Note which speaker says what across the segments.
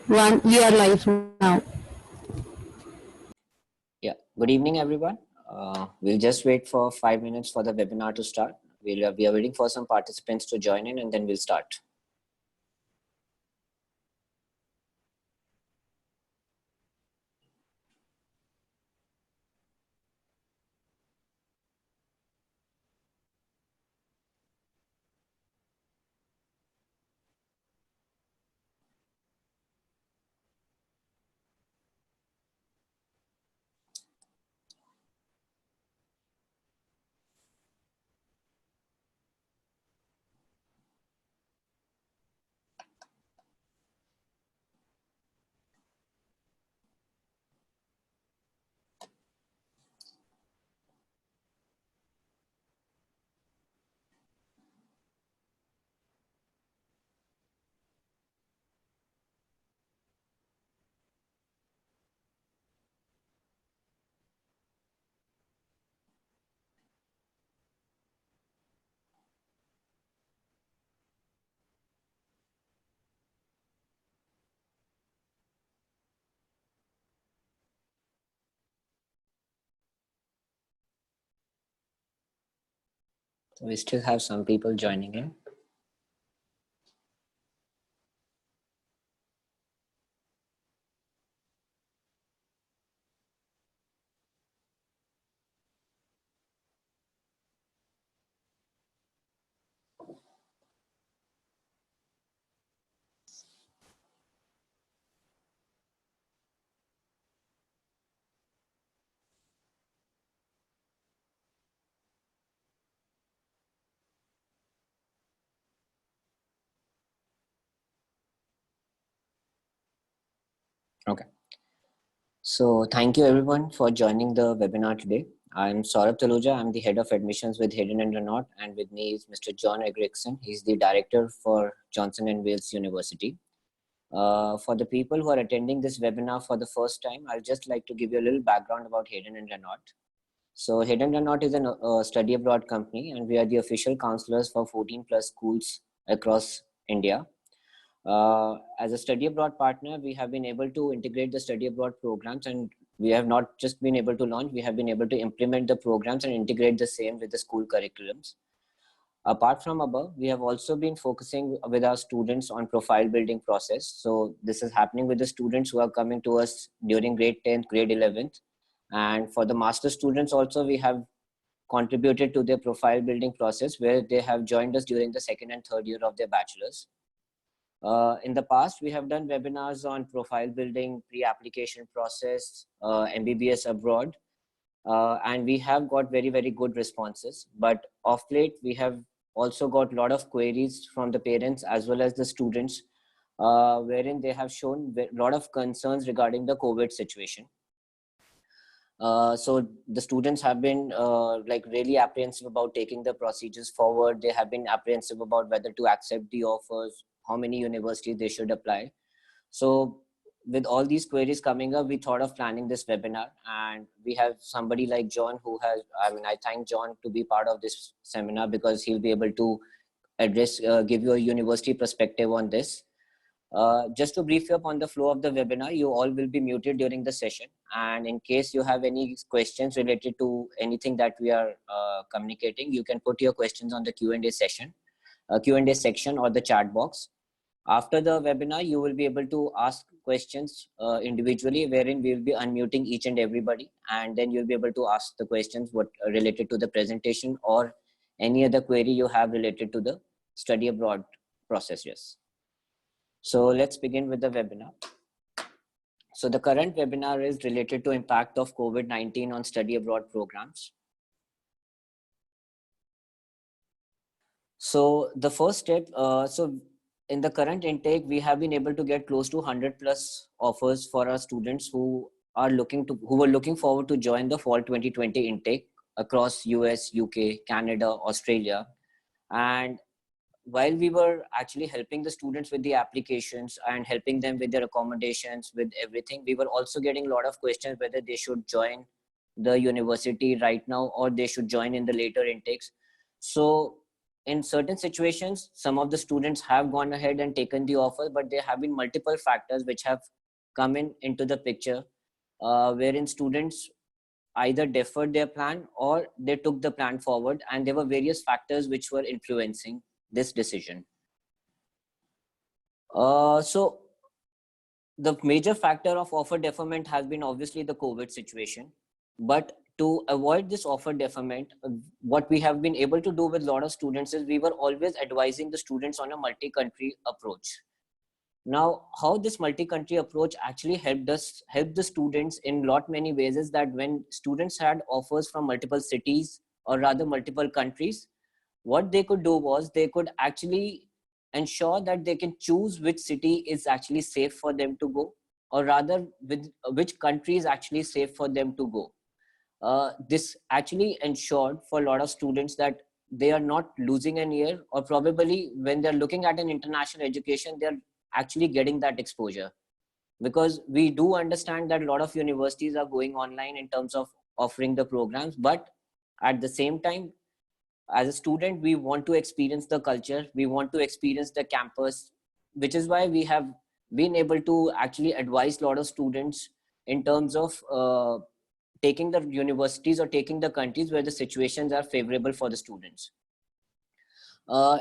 Speaker 1: One, we are live now.
Speaker 2: Yeah, good evening, everyone. We'll just wait for 5 minutes for the webinar to start. We are waiting for some participants to join in, and then we'll start. So we still have some people joining in. Okay. So thank you everyone for joining the webinar today. I'm Saurabh Taluja. I'm the head of admissions with Hayden Reynott, and with me is Mr. John Egrickson. He's the director for Johnson and Wales University. For the people who are attending this webinar for the first time, I'd just like to give you a little background about Hayden and Reynott. So Hayden Reynott is a study abroad company, and we are the official counselors for 14 plus schools across India. As a study abroad partner, we have been able to integrate the study abroad programs, and we have not just been able to launch, we have been able to implement the programs and integrate the same with the school curriculums. Apart from above, we have also been focusing with our students on profile building process. So this is happening with the students who are coming to us during grade 10th, grade 11th. And for the master students also, we have contributed to their profile building process where they have joined us during the second and third year of their bachelor's. In the past, we have done webinars on profile building, pre-application process, MBBS abroad, and we have got very, very good responses. But of late, we have also got a lot of queries from the parents as well as the students, wherein they have shown a lot of concerns regarding the COVID situation. So the students have been like really apprehensive about taking the procedures forward. They have been apprehensive about whether to accept the offers, how many universities they should apply. So with all these queries coming up, we thought of planning this webinar, and we have somebody like John who has, I thank John to be part of this seminar because he'll be able to address, give you a university perspective on this. Just to brief you up on the flow of the webinar, you all will be muted during the session. And in case you have any questions related to anything that we are communicating, you can put your questions on the Q&A session, Q&A section or the chat box. After the webinar, you will be able to ask questions individually, wherein we will be unmuting each and everybody. And then you'll be able to ask the questions what related to the presentation or any other query you have related to the study abroad process. Yes. So let's begin with the webinar. So the current webinar is related to impact of COVID-19 on study abroad programs. So the first step, so in the current intake, we have been able to get close to 100 plus offers for our students who were looking forward to join the fall 2020 intake across US, UK, Canada, Australia. And while we were actually helping the students with the applications and helping them with their accommodations, with everything, we were also getting a lot of questions whether they should join the university right now or they should join in the later intakes. So in certain situations, some of the students have gone ahead and taken the offer, but there have been multiple factors which have come into the picture, wherein students either deferred their plan or they took the plan forward, and there were various factors which were influencing this decision. So the major factor of offer deferment has been obviously the COVID situation. But to avoid this offer deferment, what we have been able to do with a lot of students is we were always advising the students on a multi-country approach. Now, how this multi-country approach actually helped the students in many ways is that when students had offers from multiple cities or rather multiple countries, what they could do was they could actually ensure that they can choose which city is actually safe for them to go, or rather with which country is actually safe for them to go. This actually ensured for a lot of students that they are not losing an year, or probably when they're looking at an international education, they're actually getting that exposure. Because we do understand that a lot of universities are going online in terms of offering the programs, but at the same time, as a student, we want to experience the culture, we want to experience the campus, which is why we have been able to actually advise a lot of students in terms of taking the universities or taking the countries where the situations are favorable for the students.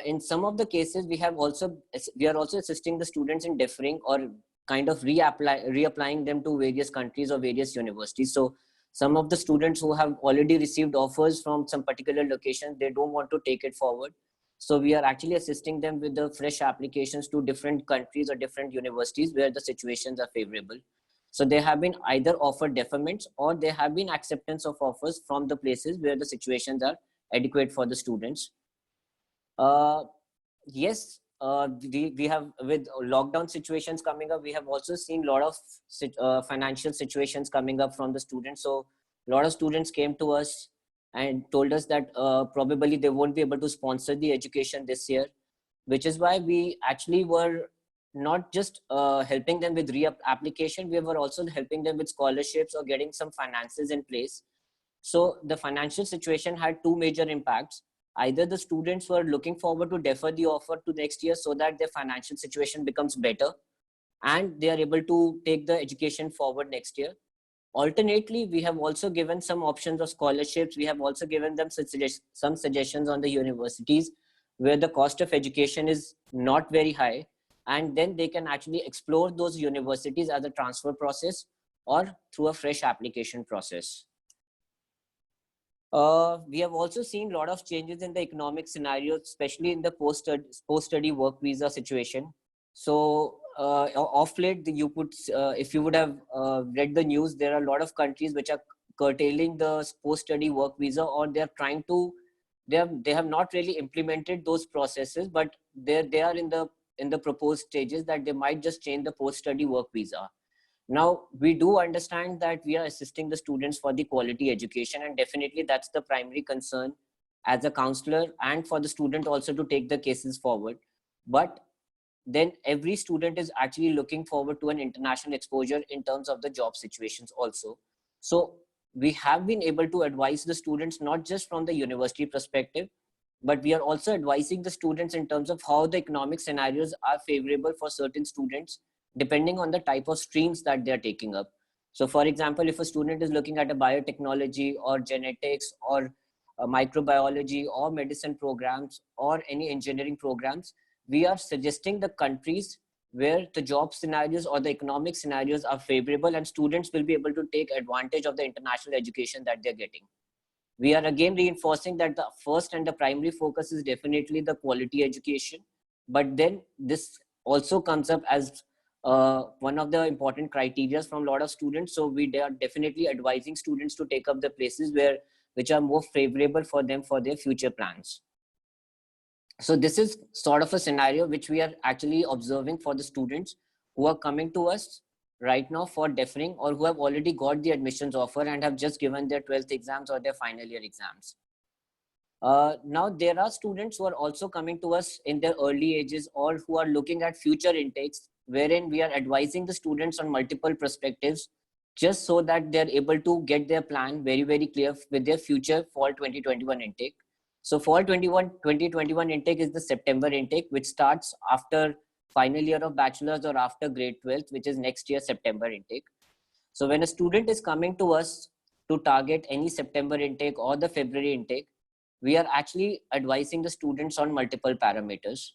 Speaker 2: In some of the cases, we are also assisting the students in deferring or kind of reapplying them to various countries or various universities. So some of the students who have already received offers from some particular location, they don't want to take it forward. So we are actually assisting them with the fresh applications to different countries or different universities where the situations are favorable. So there have been either offer deferments or there have been acceptance of offers from the places where the situations are adequate for the students. Yes, we have, with lockdown situations coming up, we have also seen a lot of financial situations coming up from the students. So a lot of students came to us and told us that probably they won't be able to sponsor the education this year, which is why we actually were not just helping them with re-application, we were also helping them with scholarships or getting some finances in place. So the financial situation had two major impacts. Either the students were looking forward to defer the offer to next year so that their financial situation becomes better and they are able to take the education forward next year. Alternately, we have also given some options of scholarships. We have also given them some suggestions on the universities where the cost of education is not very high, and then they can actually explore those universities as a transfer process or through a fresh application process. We have also seen a lot of changes in the economic scenario, especially in the post-study work visa situation. So off late, you could, if you would have read the news, there are a lot of countries which are curtailing the post-study work visa, or they are trying to, they have not really implemented those processes, but they are in the proposed stages that they might just change the post-study work visa. Now, we do understand that we are assisting the students for the quality education, and definitely that's the primary concern as a counselor and for the student also to take the cases forward. But then every student is actually looking forward to an international exposure in terms of the job situations also. So we have been able to advise the students not just from the university perspective, but we are also advising the students in terms of how the economic scenarios are favorable for certain students depending on the type of streams that they are taking up. So for example, if a student is looking at a biotechnology or genetics or microbiology or medicine programs or any engineering programs, we are suggesting the countries where the job scenarios or the economic scenarios are favorable, and students will be able to take advantage of the international education that they're getting. We are again reinforcing that the first and the primary focus is definitely the quality education, but then this also comes up as one of the important criteria from a lot of students. So we are definitely advising students to take up the places which are more favorable for them for their future plans. So this is sort of a scenario which we are actually observing for the students who are coming to us right now for deferring, or who have already got the admissions offer and have just given their 12th exams or their final year exams. Now there are students who are also coming to us in their early ages or who are looking at future intakes, wherein we are advising the students on multiple perspectives just so that they're able to get their plan very, very clear with their future fall 2021 intake. So fall 2021 intake is the September intake, which starts after final year of bachelor's or after grade 12th, which is next year September intake. So when a student is coming to us to target any September intake or the February intake, we are actually advising the students on multiple parameters.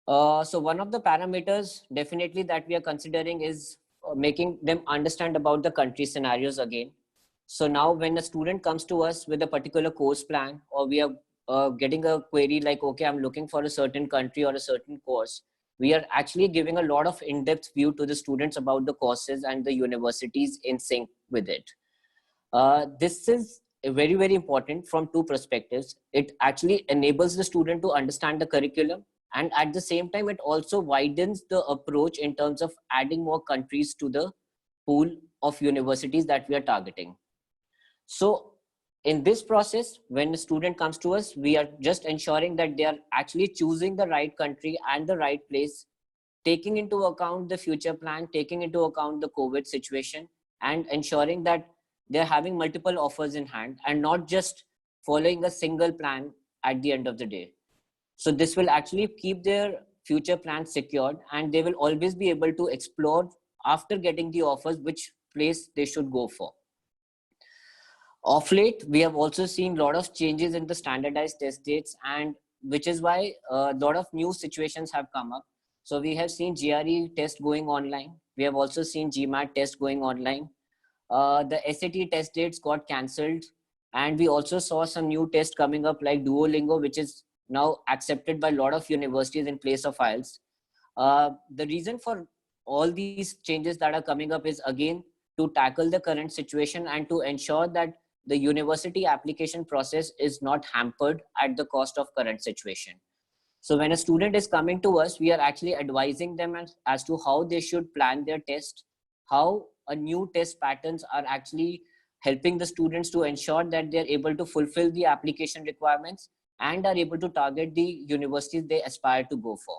Speaker 2: So one of the parameters definitely that we are considering is making them understand about the country scenarios again. So now when a student comes to us with a particular course plan, or we are getting a query like, okay, I'm looking for a certain country or a certain course, we are actually giving a lot of in-depth view to the students about the courses and the universities in sync with it. This is very, very important from two perspectives. It actually enables the student to understand the curriculum, and at the same time, it also widens the approach in terms of adding more countries to the pool of universities that we are targeting. So in this process, when a student comes to us, we are just ensuring that they are actually choosing the right country and the right place, taking into account the future plan, taking into account the COVID situation, and ensuring that they're having multiple offers in hand and not just following a single plan at the end of the day. So this will actually keep their future plans secured, and they will always be able to explore after getting the offers which place they should go for. Of late, we have also seen a lot of changes in the standardized test dates, and which is why a lot of new situations have come up. So we have seen GRE test going online. We have also seen GMAT test going online. The SAT test dates got cancelled, and we also saw some new tests coming up like Duolingo, which is now accepted by a lot of universities in place of IELTS. The reason for all these changes that are coming up is again to tackle the current situation and to ensure that the university application process is not hampered at the cost of current situation. So when a student is coming to us, we are actually advising them as to how they should plan their test, how a new test patterns are actually helping the students to ensure that they're able to fulfill the application requirements and are able to target the universities they aspire to go for.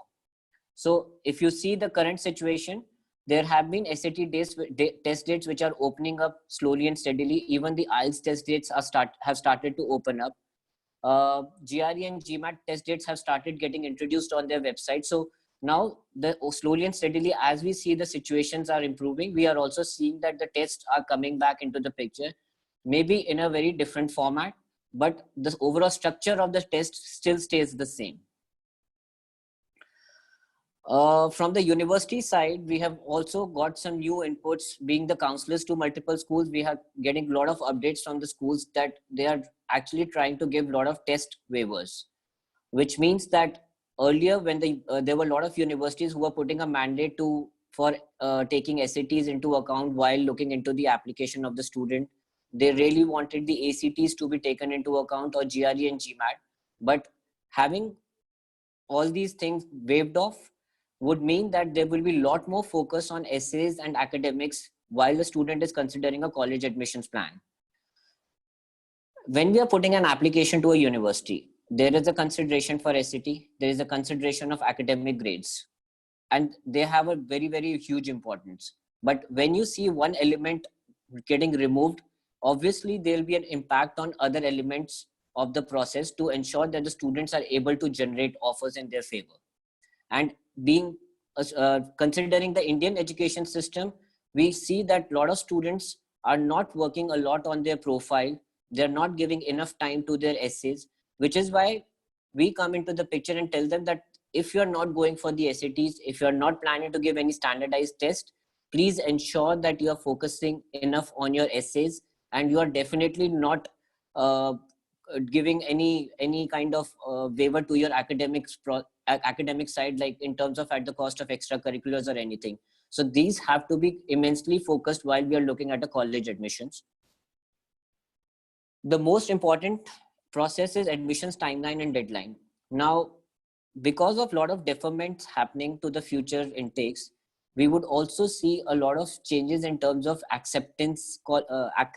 Speaker 2: So if you see the current situation, there have been SAT test dates which are opening up slowly and steadily. Even the IELTS test dates have started to open up. GRE and GMAT test dates have started getting introduced on their website. So now slowly and steadily, as we see the situations are improving, we are also seeing that the tests are coming back into the picture, maybe in a very different format, but the overall structure of the test still stays the same. From the university side, we have also got some new inputs. Being the counselors to multiple schools, we are getting a lot of updates from the schools that they are actually trying to give a lot of test waivers, which means that earlier when there were a lot of universities who were putting a mandate for taking SATs into account while looking into the application of the student. They really wanted the ACTs to be taken into account, or GRE and GMAT, but having all these things waived off would mean that there will be a lot more focus on essays and academics while the student is considering a college admissions plan. When we are putting an application to a university, there is a consideration for SAT, there is a consideration of academic grades, and they have a very, very huge importance. But when you see one element getting removed, obviously there will be an impact on other elements of the process to ensure that the students are able to generate offers in their favor. And being considering the Indian education system, we see that a lot of students are not working a lot on their profile. They're not giving enough time to their essays, which is why we come into the picture and tell them that if you're not going for the SATs, if you're not planning to give any standardized test, please ensure that you are focusing enough on your essays, and you are definitely not giving any kind of waiver to your academic side, like in terms of at the cost of extracurriculars or anything. So these have to be immensely focused while we are looking at a college admissions. The most important process is admissions timeline and deadline. Now, because of a lot of deferments happening to the future intakes, we would also see a lot of changes in terms of acceptance,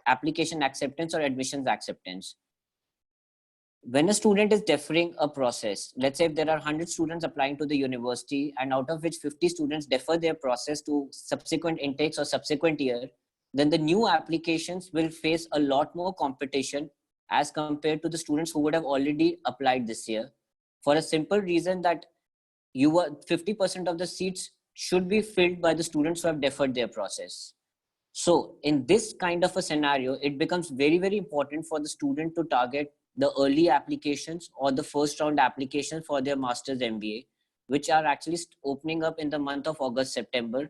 Speaker 2: application acceptance or admissions acceptance. When a student is deferring a process, let's say if there are 100 students applying to the university and out of which 50 students defer their process to subsequent intakes or subsequent year, then the new applications will face a lot more competition as compared to the students who would have already applied this year, for a simple reason that 50% of the seats should be filled by the students who have deferred their process. So in this kind of a scenario, it becomes very, very important for the student to target the early applications or the first round applications for their master's MBA, which are actually opening up in the month of August, September.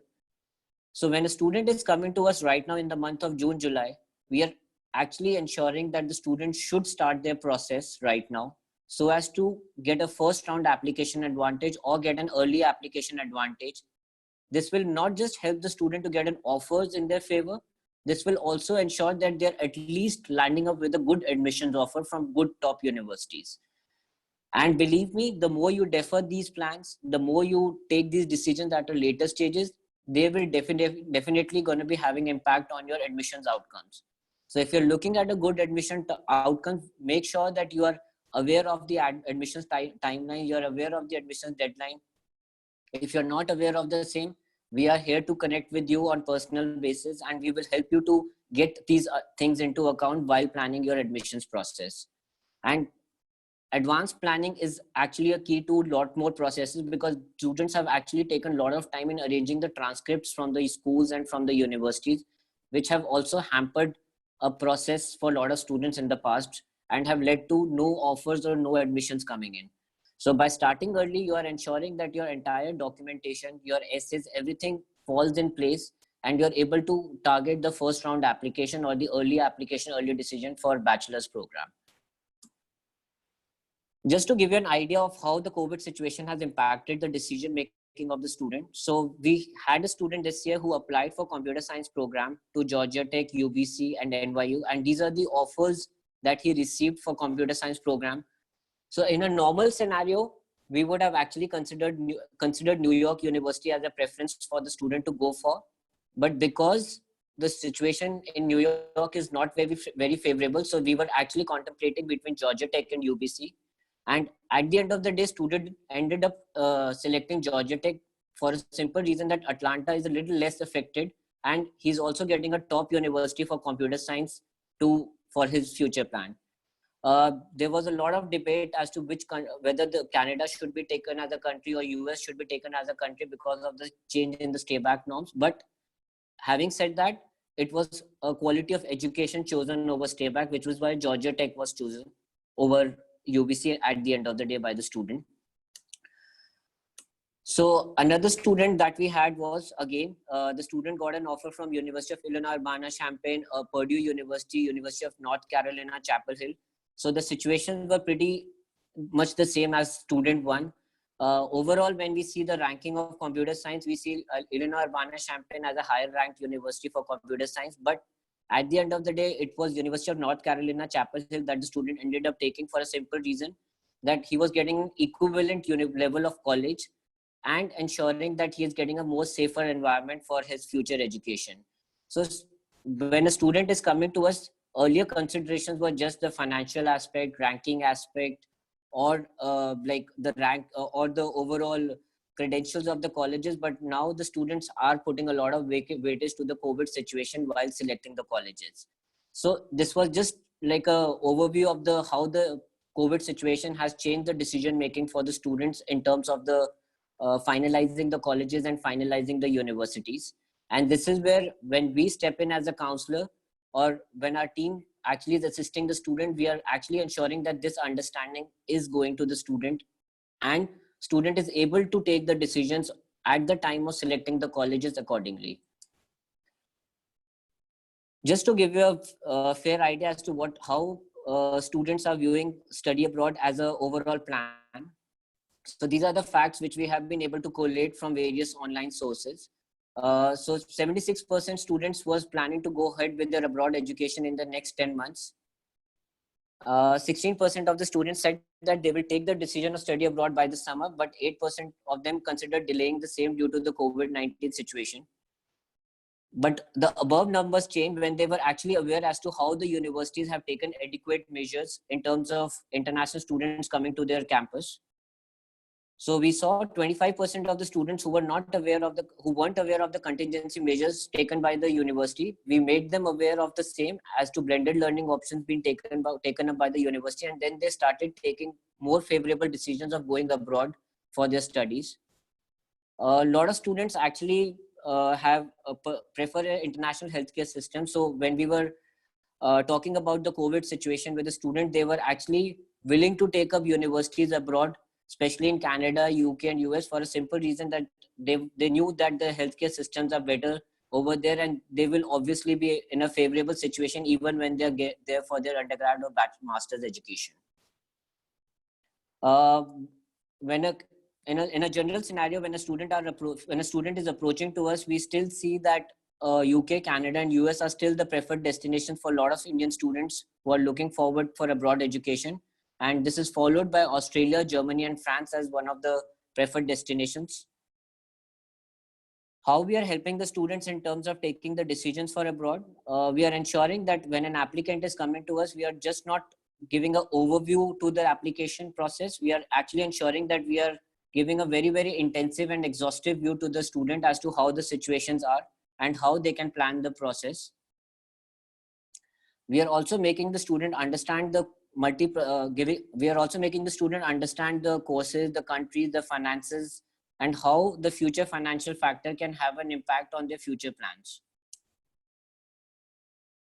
Speaker 2: So when a student is coming to us right now in the month of June, July, we are actually ensuring that the student should start their process right now, so as to get a first round application advantage or get an early application advantage. This will not just help the student to get an offers in their favor. This will also ensure that they're at least landing up with a good admissions offer from good top universities. And believe me, the more you defer these plans, the more you take these decisions at a later stages, they will definitely going to be having impact on your admissions outcomes. So if you're looking at a good admission outcome, make sure that you are aware of the admissions timeline, you're aware of the admissions deadline. If you're not aware of the same, we are here to connect with you on personal basis, and we will help you to get these things into account while planning your admissions process. And advanced planning is actually a key to a lot more processes, because students have actually taken a lot of time in arranging the transcripts from the schools and from the universities, which have also hampered a process for a lot of students in the past and have led to no offers or no admissions coming in. So by starting early, you are ensuring that your entire documentation, your essays, everything falls in place, and you're able to target the first round application or the early application, early decision for bachelor's program. Just to give you an idea of how the COVID situation has impacted the decision making of the student. So we had a student this year who applied for computer science program to Georgia Tech, UBC and NYU. And these are the offers that he received for computer science program. So in a normal scenario, we would have actually considered New York University as a preference for the student to go for. But because the situation in New York is not very favorable, so we were actually contemplating between Georgia Tech and UBC. And at the end of the day, student ended up selecting Georgia Tech for a simple reason that Atlanta is a little less affected, and he's also getting a top university for computer science for his future plan. There was a lot of debate as to whether the Canada should be taken as a country or US should be taken as a country because of the change in the stay back norms. But having said that, it was a quality of education chosen over stay back, which was why Georgia Tech was chosen over UBC at the end of the day by the student. So another student that we had was, again, the student got an offer from University of Illinois Urbana-Champaign, Purdue University, University of North Carolina, Chapel Hill. So the situations were pretty much the same as student one. Overall, when we see the ranking of computer science, we see Illinois Urbana-Champaign as a higher ranked university for computer science. But at the end of the day, it was University of North Carolina, Chapel Hill that the student ended up taking for a simple reason that he was getting an equivalent level of college and ensuring that he is getting a more safer environment for his future education. So when a student is coming to us, earlier considerations were just the financial aspect, ranking aspect, or like the rank or the overall credentials of the colleges. But now the students are putting a lot of weightage to the COVID situation while selecting the colleges. So this was just like a overview of how the COVID situation has changed the decision making for the students in terms of the finalizing the colleges and finalizing the universities. And this is where, when we step in as a counselor, or when our team actually is assisting the student, we are actually ensuring that this understanding is going to the student, and student is able to take the decisions at the time of selecting the colleges accordingly. Just to give you a fair idea as to how students are viewing study abroad as an overall plan. So these are the facts which we have been able to collate from various online sources. So 76% students was planning to go ahead with their abroad education in the next 10 months. 16% of the students said that they will take the decision of study abroad by the summer, but 8% of them considered delaying the same due to the COVID-19 situation. But the above numbers changed when they were actually aware as to how the universities have taken adequate measures in terms of international students coming to their campus. So we saw 25% of the students who weren't aware of the contingency measures taken by the university. We made them aware of the same as to blended learning options being taken up by the university, and then they started taking more favorable decisions of going abroad for their studies. A lot of students actually prefer an international healthcare system. So when we were talking about the COVID situation with the student, they were actually willing to take up universities abroad, especially in Canada, UK, and US, for a simple reason that they knew that the healthcare systems are better over there, and they will obviously be in a favorable situation even when they're there for their undergrad or master's education. In a general scenario, when a student is approaching to us, we still see that UK, Canada, and US are still the preferred destination for a lot of Indian students who are looking forward for abroad education. And this is followed by Australia, Germany, and France as one of the preferred destinations. How we are helping the students in terms of taking the decisions for abroad? We are ensuring that when an applicant is coming to us, we are just not giving an overview to the application process. We are actually ensuring that we are giving a very, very intensive and exhaustive view to the student as to how the situations are and how they can plan the process. We are also making the student understand the we are also making the student understand the courses, the countries, the finances, and how the future financial factor can have an impact on their future plans.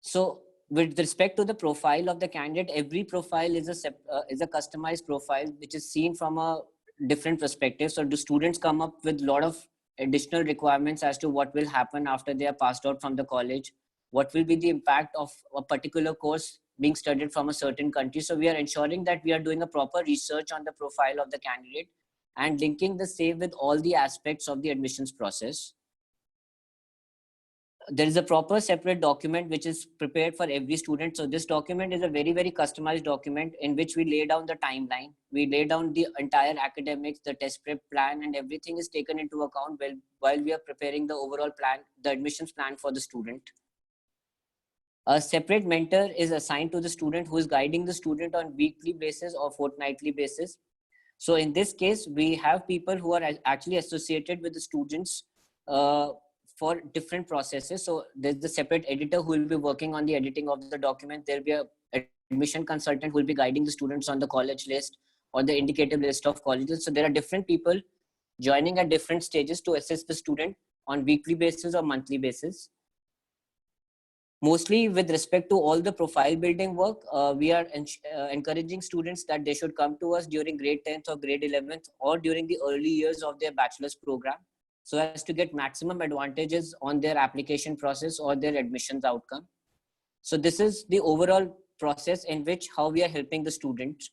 Speaker 2: So with respect to the profile of the candidate, every profile is a customized profile which is seen from a different perspective. So the students come up with a lot of additional requirements as to what will happen after they are passed out from the college, what will be the impact of a particular course being studied from a certain country. So we are ensuring that we are doing a proper research on the profile of the candidate and linking the same with all the aspects of the admissions process. There is a proper separate document which is prepared for every student. So this document is a very, very customized document in which we lay down the timeline. We lay down the entire academics, the test prep plan, and everything is taken into account while we are preparing the overall plan, the admissions plan for the student. A separate mentor is assigned to the student who is guiding the student on weekly basis or fortnightly basis. So in this case, we have people who are actually associated with the students for different processes. So there's the separate editor who will be working on the editing of the document. There'll be an admission consultant who will be guiding the students on the college list or the indicative list of colleges. So there are different people joining at different stages to assess the student on weekly basis or monthly basis. Mostly with respect to all the profile building work, we are encouraging students that they should come to us during grade 10th or grade 11th or during the early years of their bachelor's program, so as to get maximum advantages on their application process or their admissions outcome. So this is the overall process in which how we are helping the students.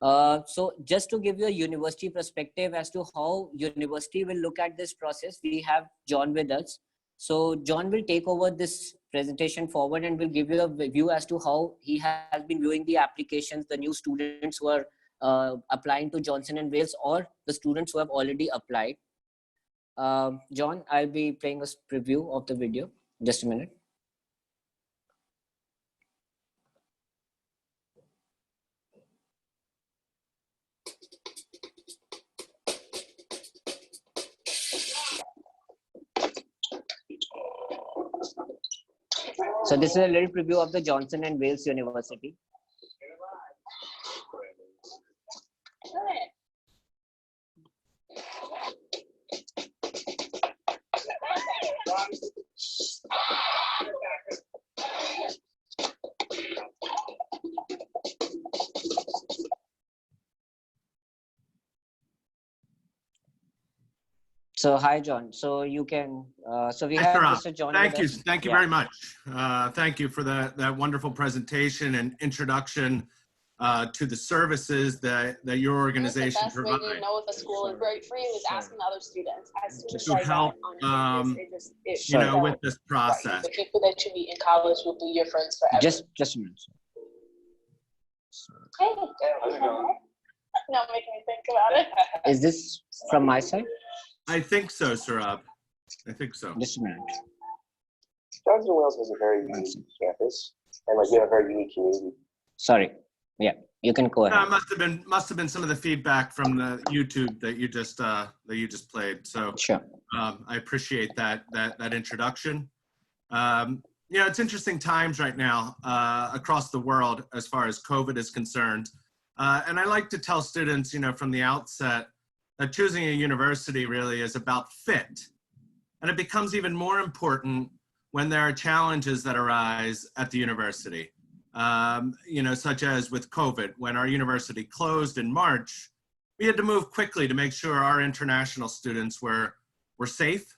Speaker 2: So just to give you a university perspective as to how university will look at this process, we have John with us. So John will take over this presentation forward and will give you a view as to how he has been viewing the applications, the new students who are applying to Johnson & Wales or the students who have already applied. John, I'll be playing a preview of the video. Just a minute. So this is a little preview of the Johnson & Wales University. So hi, John. So you can, so we have Mr. John.
Speaker 3: Thank you very much. Thank you for that wonderful presotation and introduction to the services that your organization provides.
Speaker 4: The best way to know if a school is right for you is asking other students. As soon as
Speaker 3: To help, you know, with this process.
Speaker 4: The people that you meet in college will be your friends forever.
Speaker 2: Just a minute.
Speaker 4: Hey, how's it going? Not making me think about it.
Speaker 2: Is this from my side?
Speaker 3: I think so, Saurabh. I think so.
Speaker 2: Just a minute.
Speaker 5: Johnson & Wales has a very unique campus, and like we have a very unique community.
Speaker 2: Sorry. Yeah. You can go ahead.
Speaker 3: Must have been some of the feedback from the YouTube that you just played. So
Speaker 2: Sure.
Speaker 3: I appreciate that introduction. It's interesting times right now across the world as far as COVID is concerned. And I like to tell students, from the outset that choosing a university really is about fit. And it becomes even more important when there are challenges that arise at the university. Such as with COVID, when our university closed in March, we had to move quickly to make sure our international students were safe,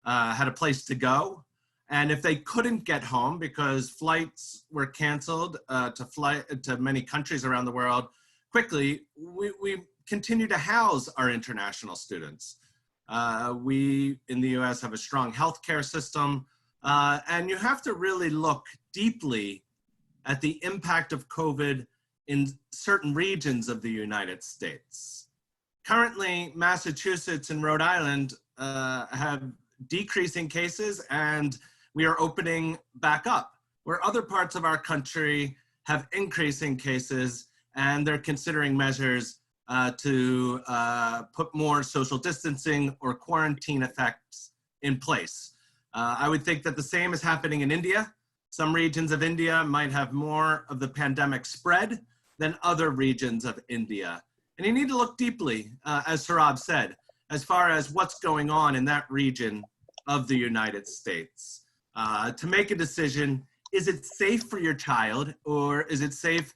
Speaker 3: had a place to go. And if they couldn't get home because flights were canceled to fly to many countries around the world quickly, we continue to house our international students. We in the US have a strong healthcare system, and you have to really look deeply at the impact of COVID in certain regions of the United States. Currently, Massachusetts and Rhode Island have decreasing cases, and we are opening back up, where other parts of our country have increasing cases, and they're considering measures to put more social distancing or quarantine effects in place. I would think that the same is happening in India. Some regions of India might have more of the pandemic spread than other regions of India. And you need to look deeply, as Saurabh said, as far as what's going on in that region of the United States. To make a decision, is it safe for your child, or is it safe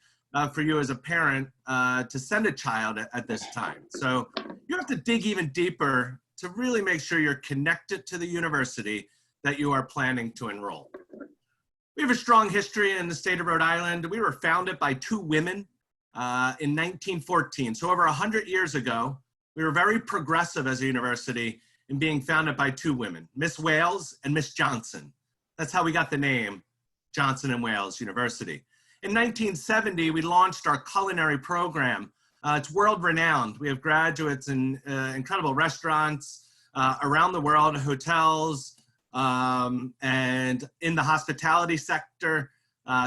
Speaker 3: for you as a parent to send a child at this time? So you have to dig even deeper to really make sure you're connected to the university that you are planning to enroll. We have a strong history in the state of Rhode Island. We were founded by two women in 1914. So over 100 years ago, we were very progressive as a university in being founded by two women, Miss Wales and Miss Johnson. That's how we got the name Johnson and Wales University. In 1970, we launched our culinary program. It's world renowned. We have graduates in incredible restaurants around the world, hotels, and in the hospitality sector,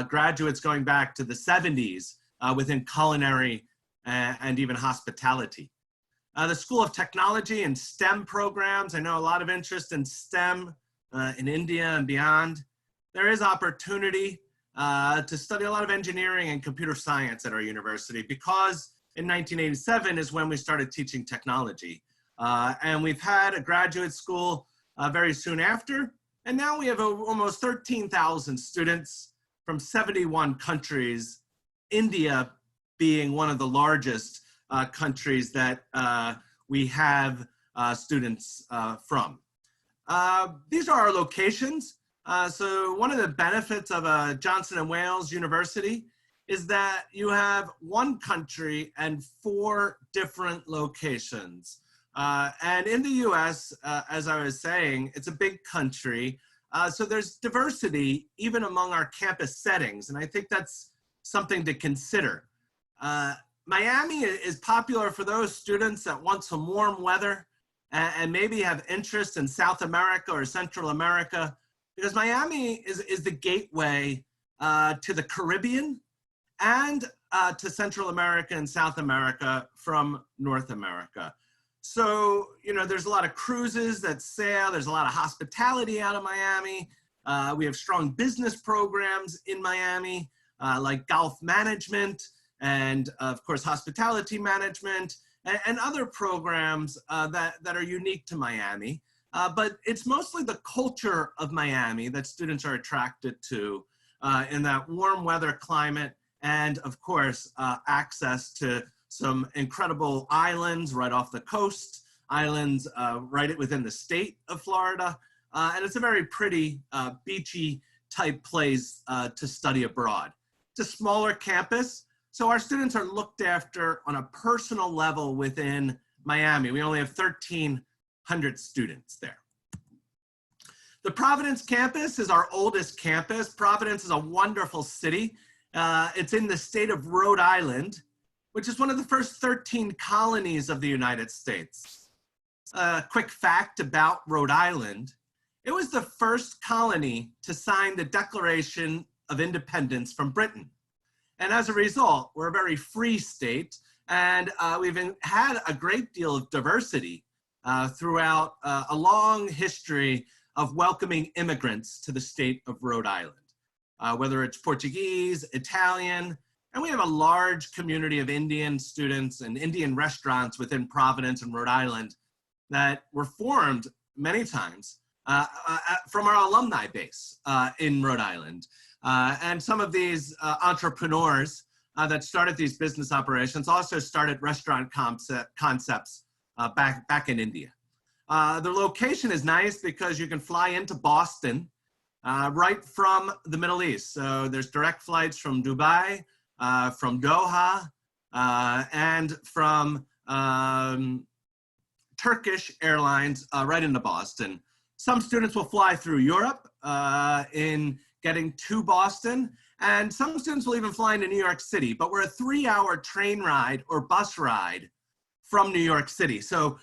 Speaker 3: graduates going back to the 70s within culinary and even hospitality. The School of Technology and STEM programs, I know a lot of interest in STEM in India and beyond. There is opportunity to study a lot of engineering and computer science at our university, because in 1987 is when we started teaching technology. And we've had a graduate school very soon after, and now we have almost 13,000 students from 71 countries, India being one of the largest countries that we have students from. These are our locations. So one of the benefits of a Johnson & Wales University is that you have one country and 4 different locations. And in the US, as I was saying, it's a big country. So there's diversity even among our campus settings. And I think that's something to consider. Miami is popular for those students that want some warm weather and maybe have interest in South America or Central America, because Miami is the gateway to the Caribbean and to Central America and South America from North America. So, there's a lot of cruises that sail. There's a lot of hospitality out of Miami. We have strong business programs in Miami, like golf management and, of course, hospitality management and other programs that are unique to Miami. But it's mostly the culture of Miami that students are attracted to in that warm weather climate, and of course, access to some incredible islands right off the coast, islands right within the state of Florida. And it's a very pretty beachy type place to study abroad. It's a smaller campus, so our students are looked after on a personal level within Miami. We only have 1,300 students there. The Providence campus is our oldest campus. Providence is a wonderful city. It's in the state of Rhode Island, which is one of the first 13 colonies of the United States. A quick fact about Rhode Island: it was the first colony to sign the Declaration of Independence from Britain. And as a result, we're a very free state, and we've had a great deal of diversity throughout a long history of welcoming immigrants to the state of Rhode Island, whether it's Portuguese, Italian, and we have a large community of Indian students and Indian restaurants within Providence and Rhode Island that were formed many times from our alumni base in Rhode Island. And some of these entrepreneurs that started these business operations also started restaurant concepts back in India. The location is nice because you can fly into Boston right from the Middle East. So there's direct flights from Dubai, from Doha, and from Turkish Airlines right into Boston. Some students will fly through Europe in getting to Boston, and some students will even fly into New York City, but we're a 3-hour train ride or bus ride from New York City. So,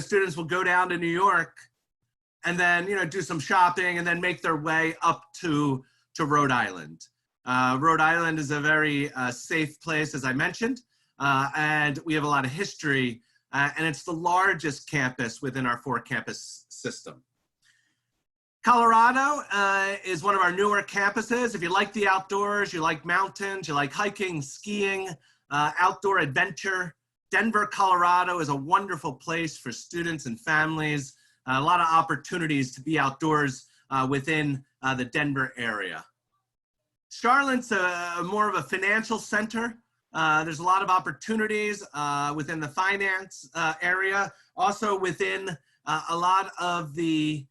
Speaker 3: students will go down to New York and then, do some shopping and then make their way up to Rhode Island. Rhode Island is a very safe place, as I mentioned, and we have a lot of history, and it's the largest campus within our 4-campus system. Colorado is one of our newer campuses. If you like the outdoors, you like mountains, you like hiking, skiing, outdoor adventure, Denver, Colorado is a wonderful place for students and families. A lot of opportunities to be outdoors within the Denver area. Charlotte's more of a financial center. There's a lot of opportunities within the finance area, also within a lot of the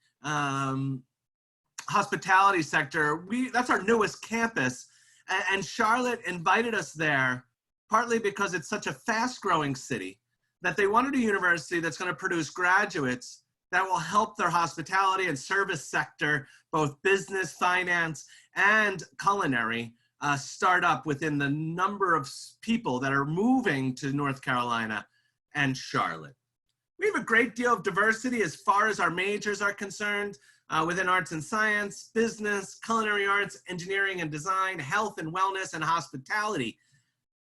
Speaker 3: hospitality sector. That's our newest campus, and Charlotte invited us there partly because it's such a fast-growing city that they wanted a university that's going to produce graduates that will help their hospitality and service sector, both business, finance, and culinary, start up within the number of people that are moving to North Carolina and Charlotte. We have a great deal of diversity as far as our majors are concerned within arts and science, business, culinary arts, engineering and design, health and wellness, and hospitality.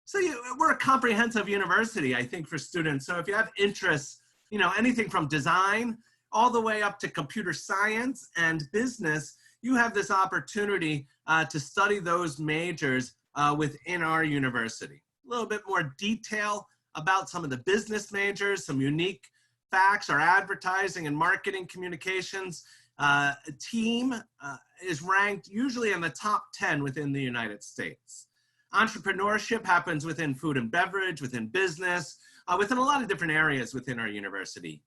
Speaker 3: So we're a comprehensive university, I think, for students. So if you have interests, anything from design all the way up to computer science and business, you have this opportunity to study those majors within our university. A little bit more detail about some of the business majors, some unique facts. Our advertising and marketing communications team is ranked usually in the top 10 within the United States. Entrepreneurship happens within food and beverage, within business, within a lot of different areas within our university.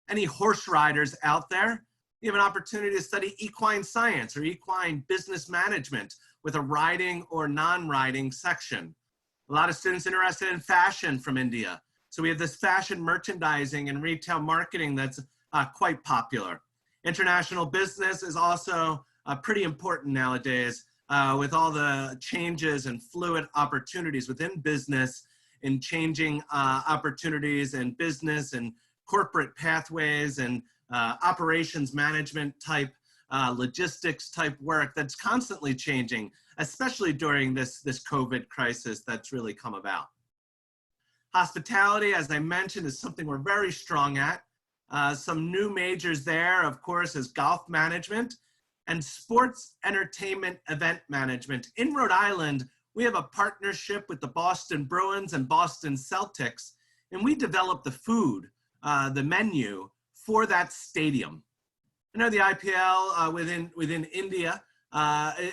Speaker 3: Any horse riders out there? You have an opportunity to study equine science or equine business management with a riding or non-riding section. A lot of students interested in fashion from India. So we have this fashion merchandising and retail marketing that's quite popular. International business is also pretty important nowadays with all the changes and fluid opportunities within business and changing opportunities in business and corporate pathways and operations management type, logistics type work that's constantly changing, especially during this COVID crisis that's really come about. Hospitality, as I mentioned, is something we're very strong at. Some new majors there, of course, is golf management and sports entertainment event management. In Rhode Island, we have a partnership with the Boston Bruins and Boston Celtics, and we develop the food, the menu for that stadium. I know the IPL within India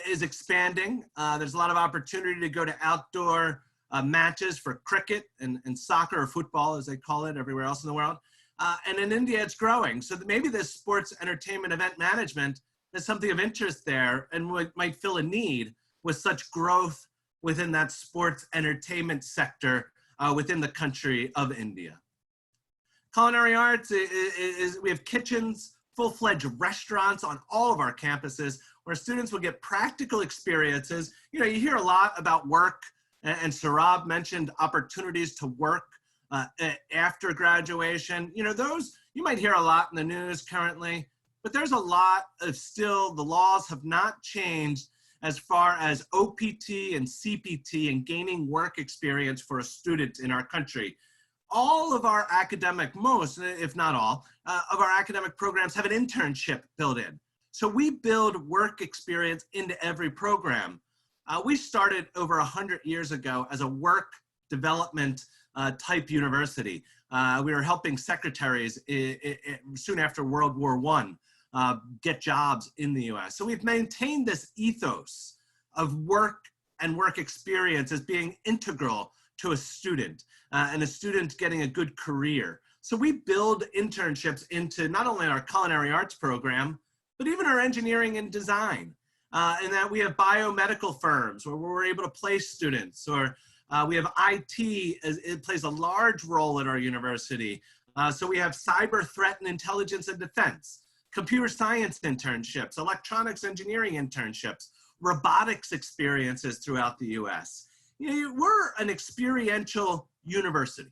Speaker 3: is expanding. There's a lot of opportunity to go to outdoor matches for cricket and soccer or football, as they call it everywhere else in the world. And in India, it's growing. So maybe this sports entertainment event management is something of interest there and might fill a need with such growth within that sports entertainment sector within the country of India. Culinary arts is we have kitchens, full-fledged restaurants on all of our campuses where students will get practical experiences. You hear a lot about work, and Saurabh mentioned opportunities to work after graduation. Those you might hear a lot in the news currently, but there's a lot of still, the laws have not changed as far as OPT and CPT and gaining work experience for a student in our country. All of our academic, most, if not all, of our academic programs have an internship built in. So we build work experience into every program. We started over 100 years ago as a work development type university. We were helping secretaries soon after World War I get jobs in the US. So we've maintained this ethos of work and work experience as being integral to a student and a student getting a good career. So we build internships into not only our culinary arts program, but even our engineering and design. And that we have biomedical firms where we're able to place students, or we have IT, it plays a large role at our university. So we have cyber threat and intelligence and defense, computer science internships, electronics engineering internships, robotics experiences throughout the US. You know, we're an experiential university.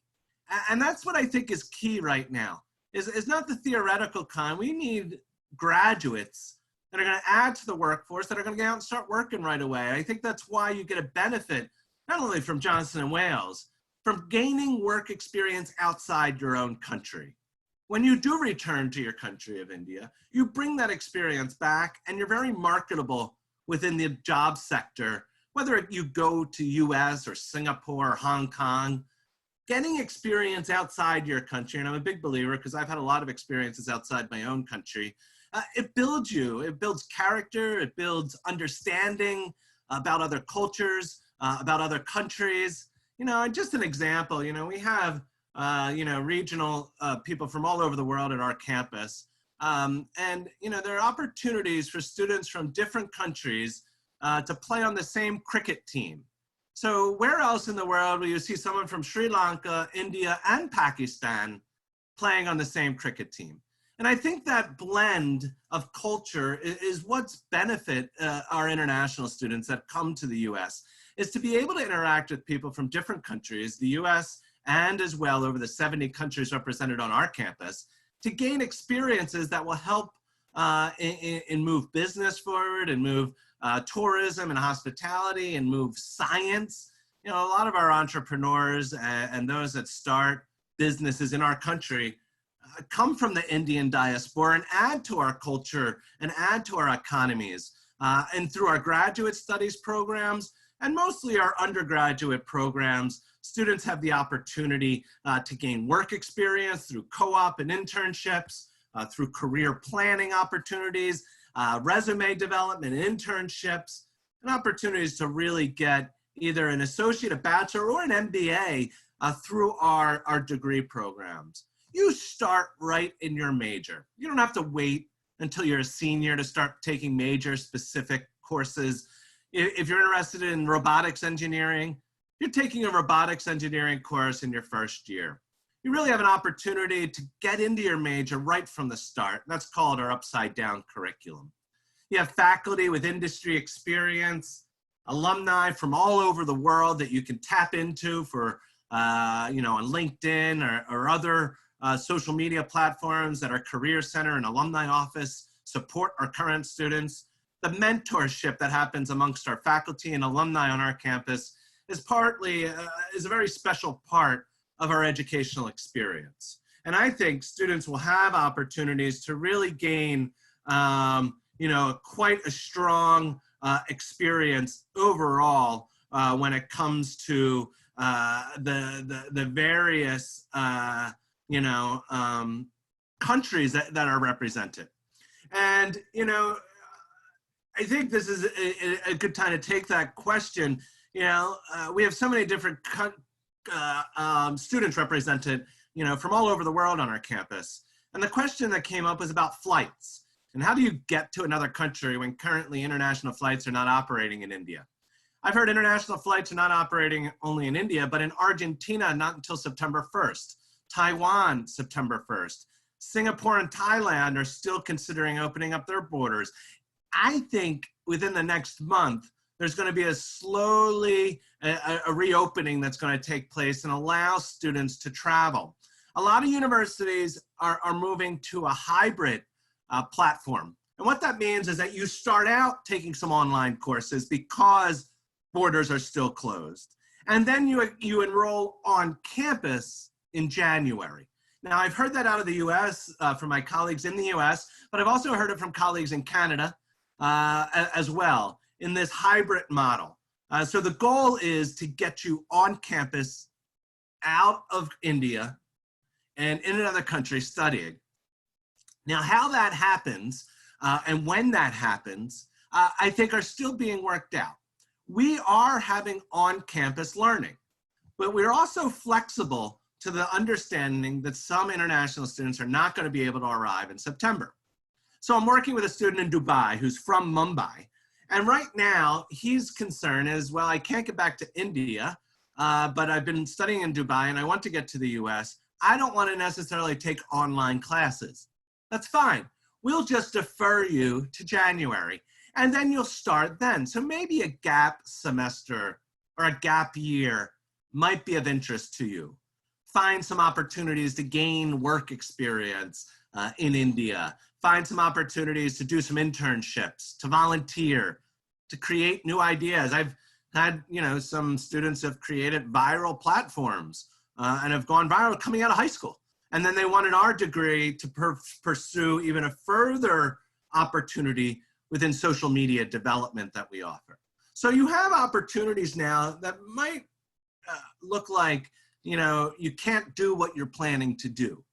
Speaker 3: And that's what I think is key right now, is not the theoretical kind. We need graduates that are going to add to the workforce, that are going to get out and start working right away. I think that's why you get a benefit, not only from Johnson & Wales, from gaining work experience outside your own country. When you do return to your country of India, you bring that experience back and you're very marketable within the job sector, whether you go to US or Singapore or Hong Kong. Getting experience outside your country, and I'm a big believer because I've had a lot of experiences outside my own country, it builds you, it builds character, it builds understanding about other cultures, about other countries. You know, and just an example, you know, we have, you know, regional people from all over the world at our campus. And, you know, there are opportunities for students from different countries to play on the same cricket team. So where else in the world will you see someone from Sri Lanka, India, and Pakistan playing on the same cricket team? And I think that blend of culture is what's benefit our international students that come to the US, is to be able to interact with people from different countries, the US and as well over the 70 countries represented on our campus, to gain experiences that will help in move business forward and move tourism and hospitality and move science. You know, a lot of our entrepreneurs and those that start businesses in our country come from the Indian diaspora and add to our culture and add to our economies. And through our graduate studies programs and mostly our undergraduate programs, students have the opportunity to gain work experience through co-op and internships, through career planning opportunities, resume development, internships, and opportunities to really get either an associate, a bachelor, or an MBA through our degree programs. You start right in your major. You don't have to wait until you're a senior to start taking major specific courses. If you're interested in robotics engineering, you're taking a robotics engineering course in your first year. You really have an opportunity to get into your major right from the start. That's called our upside down curriculum. You have faculty with industry experience, alumni from all over the world that you can tap into for, you know, on LinkedIn or other social media platforms that our Career Center and Alumni Office support our current students. The mentorship that happens amongst our faculty and alumni on our campus is is a very special part of our educational experience. And I think students will have opportunities to really gain, you know, quite a strong experience overall when it comes to the various, you know, countries that are represented. And, you know, I think this is a good time to take that question. You know, we have so many different students represented, you know, from all over the world on our campus. And the question that came up was about flights. And how do you get to another country when currently international flights are not operating in India? I've heard international flights are not operating only in India, but in Argentina, not until September 1st. Taiwan, September 1st. Singapore and Thailand are still considering opening up their borders. I think within the next month, there's going to be a reopening that's going to take place and allow students to travel. A lot of universities are moving to a hybrid platform And what that means is that you start out taking some online courses because borders are still closed. And then you enroll on campus in January. Now, I've heard that out of the US from my colleagues in the US, but I've also heard it from colleagues in Canada as well in this hybrid model. So the goal is to get you on campus out of India and in another country studying. Now, how that happens and when that happens, I think are still being worked out. We are having on-campus learning, but we're also flexible to the understanding that some international students are not going to be able to arrive in September. So I'm working with a student in Dubai who's from Mumbai. And right now, his concern is, well, I can't get back to India, but I've been studying in Dubai and I want to get to the US. I don't want to necessarily take online classes. That's fine. We'll just defer you to January. And then you'll start then. So maybe a gap semester or a gap year might be of interest to you. Find some opportunities to gain work experience in India. Find some opportunities to do some internships, to volunteer, to create new ideas. I've had, some students have created viral platforms and have gone viral coming out of high school. And then they wanted our degree to pursue even a further opportunity within social media development that we offer. So you have opportunities now that might look like, you can't do what you're planning to do.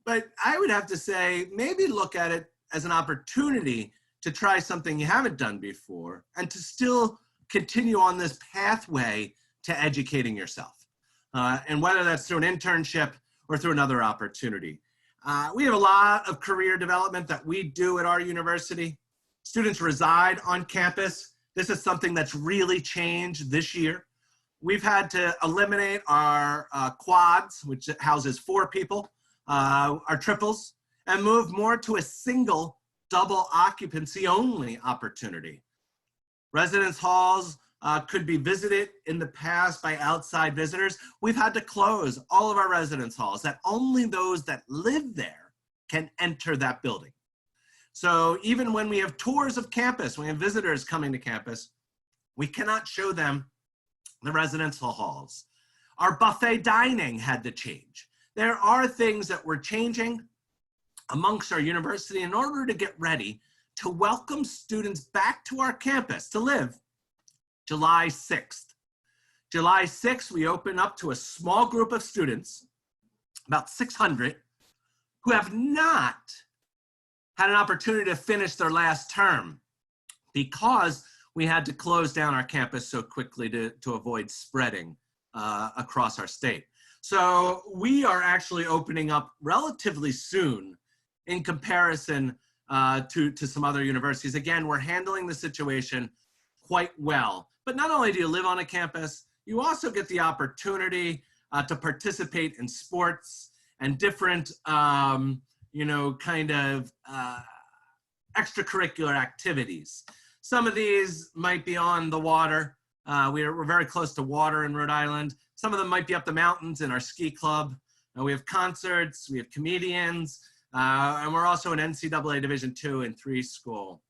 Speaker 3: But I would have to say, maybe look at it as an opportunity to try something you haven't done before and to still continue on this pathway to educating yourself. And whether that's through an internship or through another opportunity. We have a lot of career development that we do at our university. Students reside on campus. This is something that's really changed this year. We've had to eliminate our quads, which houses 4 people, our triples, and move more to a single double occupancy only opportunity. Residence halls could be visited in the past by outside visitors. We've had to close all of our residence halls that only those that live there can enter that building. So even when we have tours of campus, when we have visitors coming to campus, we cannot show them the residential halls. Our buffet dining had to change. There are things that we're changing amongst our university in order to get ready to welcome students back to our campus to live July 6th. July 6th, we open up to a small group of students, about 600, who have not had an opportunity to finish their last term because we had to close down our campus so quickly to avoid spreading across our state. So we are actually opening up relatively soon in comparison to some other universities. Again, we're handling the situation quite well. But not only do you live on a campus, you also get the opportunity to participate in sports and different, extracurricular activities. Some of these might be on the water. We're very close to water in Rhode Island. Some of them might be up the mountains in our ski club. We have concerts, we have comedians, and we're also an NCAA Division II and III school.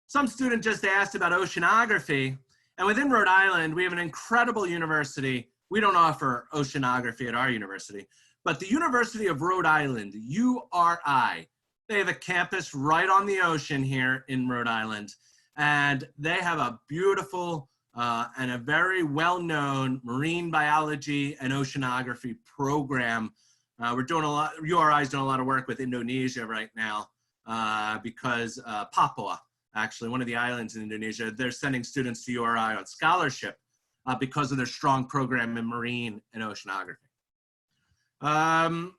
Speaker 3: Some student just asked about oceanography, and within Rhode Island, we have an incredible university. We don't offer oceanography at our university, but the University of Rhode Island, URI, they have a campus right on the ocean here in Rhode Island, and they have a beautiful and a very well-known marine biology and oceanography program. We're doing a lot, URI is doing a lot of work with Indonesia right now because Papua, actually, one of the islands in Indonesia, they're sending students to URI on scholarship because of their strong program in marine and oceanography. Kind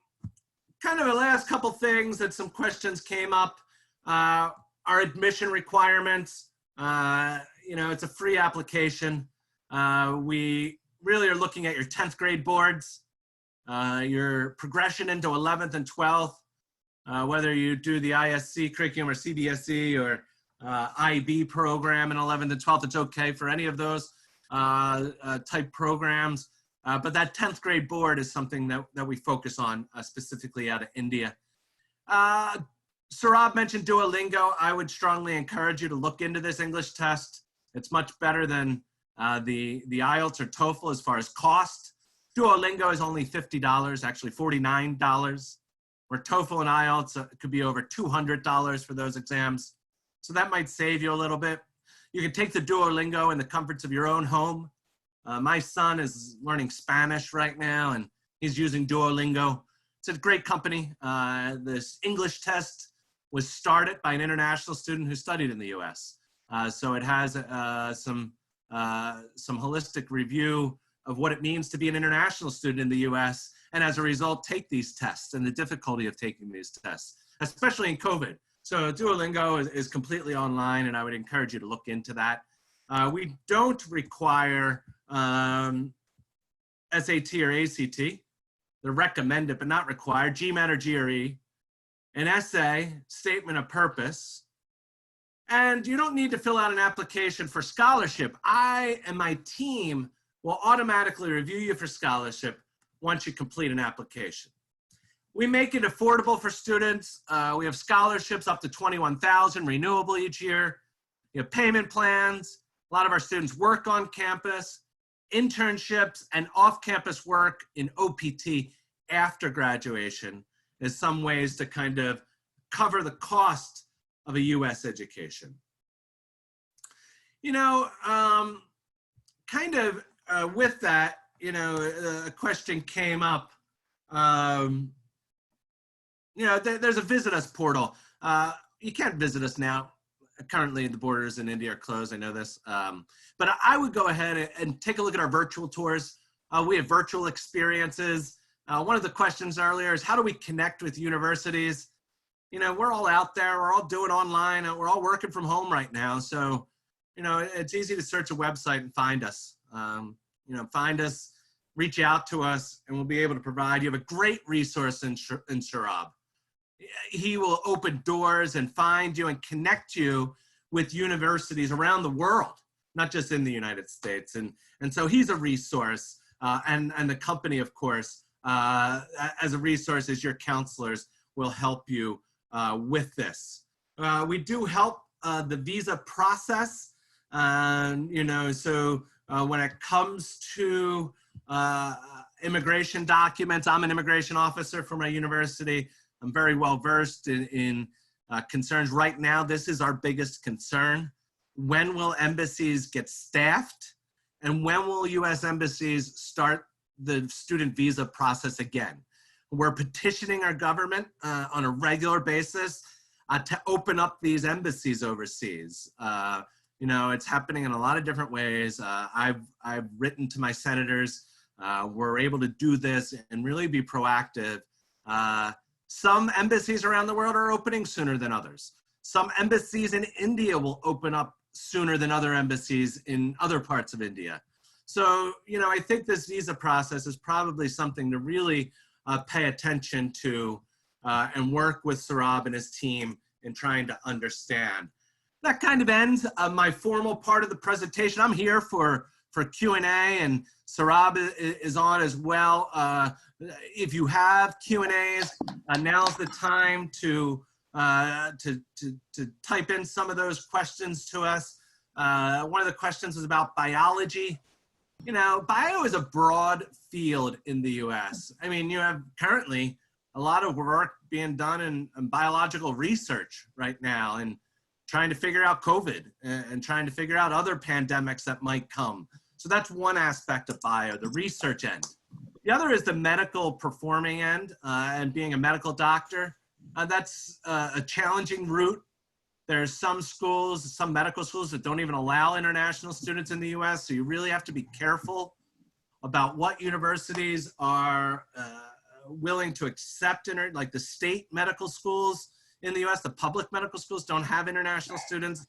Speaker 3: of the last couple things that some questions came up. Our admission requirements, it's a free application. We really are looking at your 10th grade boards, your progression into 11th and 12th, whether you do the ISC curriculum or CBSE or IB program in 11th and 12th, it's okay for any of those type programs. But that 10th grade board is something that we focus on specifically out of India. Saurabh mentioned Duolingo. I would strongly encourage you to look into this English test. It's much better than the IELTS or TOEFL as far as cost. Duolingo is only $50, actually $49, where TOEFL and IELTS could be over $200 for those exams. So that might save you a little bit. You can take the Duolingo in the comforts of your own home. My son is learning Spanish right now, and he's using Duolingo. It's a great company. This English test was started by an international student who studied in the US. So it has some holistic review of what it means to be an international student in the US, and as a result, take these tests and the difficulty of taking these tests, especially in COVID. So Duolingo is completely online, and I would encourage you to look into that. We don't require SAT or ACT. They're recommended but not required. GMAT or GRE. An essay, statement of purpose. And you don't need to fill out an application for scholarship. I and my team will automatically review you for scholarship once you complete an application. We make it affordable for students. We have scholarships up to $21,000, renewable each year. We have payment plans. A lot of our students work on campus, internships, and off-campus work in OPT after graduation is some ways to kind of cover the cost of a US education. You know, with that, you know, a question came up. You know, there's a visit us portal. You can't visit us now. Currently, the borders in India are closed. I know this. But I would go ahead and take a look at our virtual tours. We have virtual experiences. One of the questions earlier is how do we connect with universities? You know, we're all out there. We're all doing online. We're all working from home right now. So, you know, it's easy to search a website and find us. You know, find us, reach out to us, and we'll be able to provide you with a great resource in Saurabh. He will open doors and find you and connect you with universities around the world, not just in the United States. And so he's a resource, and the company, of course, as a resource, as your counselors will help you with this. We do help the visa process, you know, so when it comes to immigration documents, I'm an immigration officer for my university. I'm very well versed in concerns. Right now, this is our biggest concern. When will embassies get staffed? And when will US embassies start the student visa process again? We're petitioning our government on a regular basis to open up these embassies overseas. You know, it's happening in a lot of different ways. I've written to my senators. We're able to do this and really be proactive. Some embassies around the world are opening sooner than others. Some embassies in India will open up sooner than other embassies in other parts of India. So, you know, I think this visa process is probably something to really pay attention to and work with Saurabh and his team in trying to understand. That kind of ends my formal part of the presentation. I'm here for Q&A, and Saurabh is on as well. If you have Q&As, now's the time to type in some of those questions to us. One of the questions was about biology. You know, bio is a broad field in the US. I mean, you have currently a lot of work being done in biological research right now, and trying to figure out COVID and trying to figure out other pandemics that might come. So that's one aspect of bio, the research end. The other is the medical performing end and being a medical doctor. That's a challenging route. There's some schools, some medical schools that don't even allow international students in the US. So you really have to be careful about what universities are willing to accept, like the state medical schools in the US, the public medical schools don't have international students.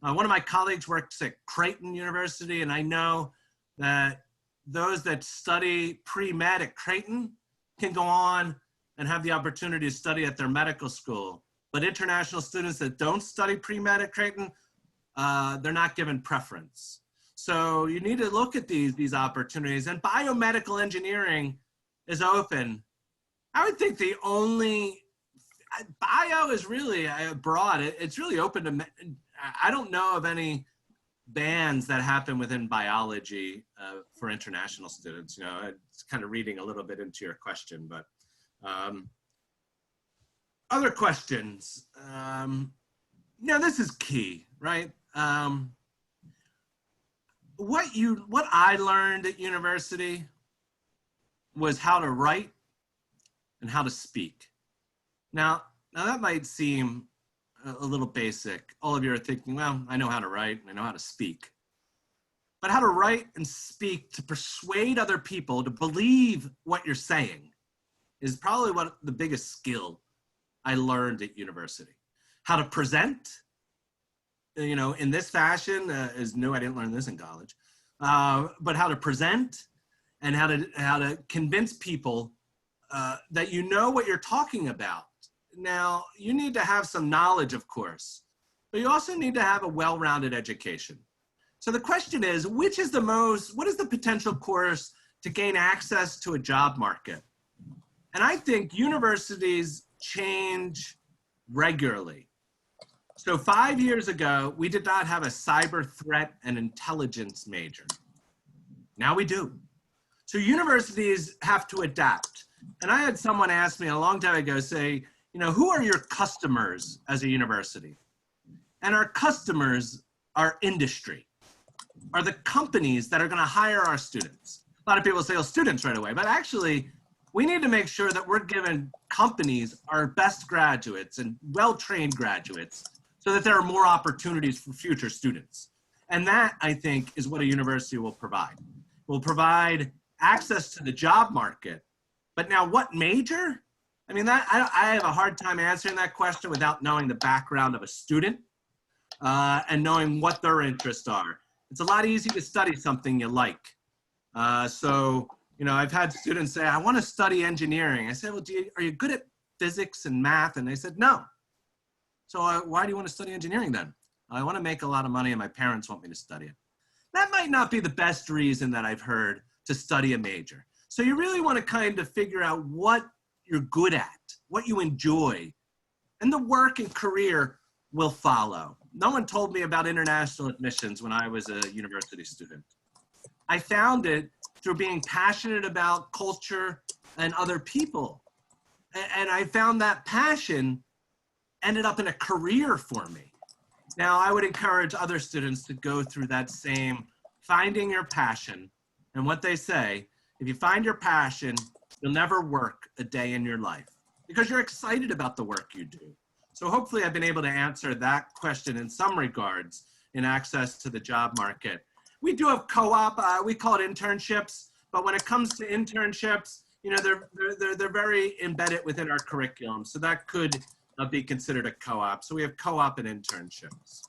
Speaker 3: One of my colleagues works at Creighton University, and I know that those that study pre-med at Creighton can go on and have the opportunity to study at their medical school. But international students that don't study pre-med at Creighton, they're not given preference. So you need to look at these opportunities, and biomedical engineering is open. I would think the only bio is really broad. It's really open to, I don't know of any bands that happen within biology for international students. You know, it's kind of reading a little bit into your question, but other questions. Now this is key, right? What I learned at university was how to write and how to speak. Now that might seem a little basic. All of you are thinking, well, I know how to write and I know how to speak. But how to write and speak to persuade other people to believe what you're saying is probably what the biggest skill I learned at university. How to present, you know, in this fashion is new. I didn't learn this in college. But how to present and how to convince people that you know what you're talking about. Now, you need to have some knowledge, of course, but you also need to have a well-rounded education. So the question is, what is the potential course to gain access to a job market? And I think universities change regularly. So 5 years ago, we did not have a cyber threat and intelligence major. Now we do. So universities have to adapt. And I had someone ask me a long time ago, say, you know, who are your customers as a university? And our customers are industry, are the companies that are going to hire our students. A lot of people say, oh, students right away, but actually we need to make sure that we're giving companies our best graduates and well-trained graduates so that there are more opportunities for future students. And that, I think, is what a university will provide. Will provide access to the job market. But now what major? I mean, I have a hard time answering that question without knowing the background of a student and knowing what their interests are. It's a lot easier to study something you like. So, you know, I've had students say, I want to study engineering. I said, well, are you good at physics and math? And they said, no. So why do you want to study engineering then? I want to make a lot of money and my parents want me to study it. That might not be the best reason that I've heard to study a major. So you really want to kind of figure out what you're good at, what you enjoy, and the work and career will follow. No one told me about international admissions when I was a university student. I found it through being passionate about culture and other people. And I found that passion ended up in a career for me. Now, I would encourage other students to go through that same finding your passion. And what they say, if you find your passion, you'll never work a day in your life because you're excited about the work you do. So hopefully I've been able to answer that question in some regards in access to the job market. We do have co-op, we call it internships, but when it comes to internships, you know, they're very embedded within our curriculum. So that could be considered a co-op. So we have co-op and internships.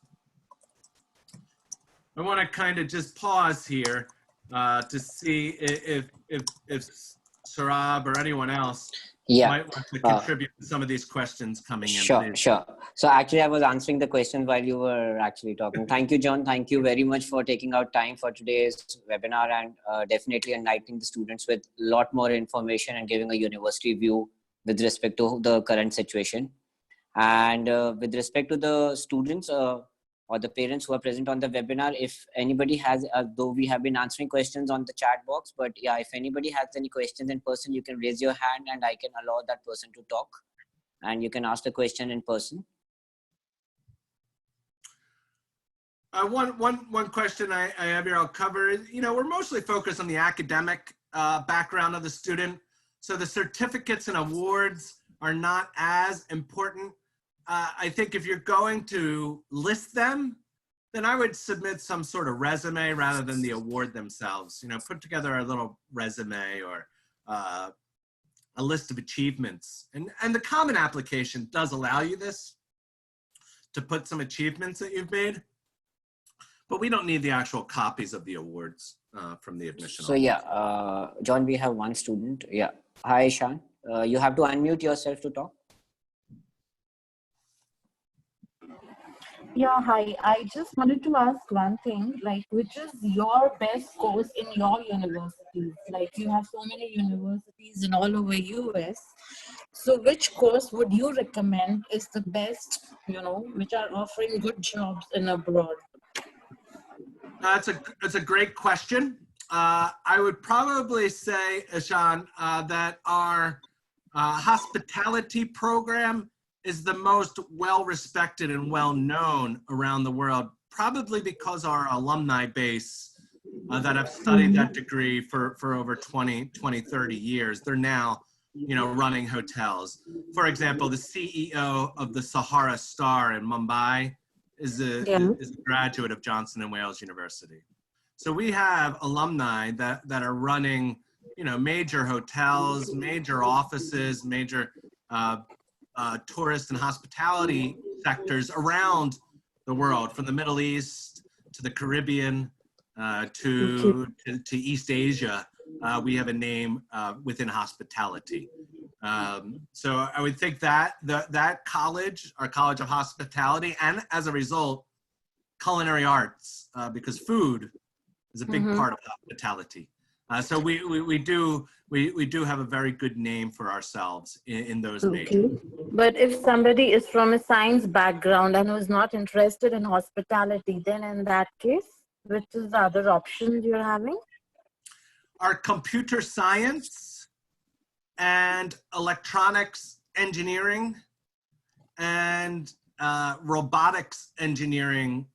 Speaker 3: I want to kind of just pause here to see if Saurabh or anyone else might want to contribute to some of these questions coming in.
Speaker 2: Sure. So actually I was answering the question while you were actually talking. Thank you, John. Thank you very much for taking out time for today's webinar and definitely enlightening the students with a lot more information and giving a university view with respect to the current situation. And with respect to the students or the parents who are present on the webinar, if anybody has, though we have been answering questions on the chat box, but yeah, if anybody has any questions in person, you can raise your hand and I can allow that person to talk and you can ask the question in person.
Speaker 3: One question I have here I'll cover is, you know, we're mostly focused on the academic background of the student. So the certificates and awards are not as important. I think if you're going to list them, then I would submit some sort of resume rather than the award themselves. You know, put together a little resume or a list of achievements. And the Common Application does allow you this, to put some achievements that you've made. But we don't need the actual copies of the awards from the admission.
Speaker 2: So yeah, John, we have one student. Yeah. Hi, Shan. You have to unmute yourself to talk.
Speaker 5: Yeah, hi. I just wanted to ask one thing, like, which is your best course in your universities? Like, you have so many universities in all over US. So which course would you recommend is the best, which are offering good jobs in abroad?
Speaker 3: It's a great question. I would probably say, Ishan, that our hospitality program is the most well-respected and well-known around the world, probably because our alumni base that have studied that degree for over 20, 30 years, they're now, running hotels. For example, the CEO of the Sahara Star in Mumbai is a graduate of Johnson & Wales University. So we have alumni that are running, major hotels, major offices, major tourist and hospitality sectors around the world, from the Middle East to the Caribbean to East Asia. We have a name within hospitality. So I would think that that college, our College of Hospitality, and as a result, culinary arts, because food is a big part of hospitality. So we do have a very good name for ourselves in those majors.
Speaker 5: But if somebody is from a science background and who's not interested in hospitality, then in that case, which is the other option you're having?
Speaker 3: Our computer science and electronics engineering and robotics engineering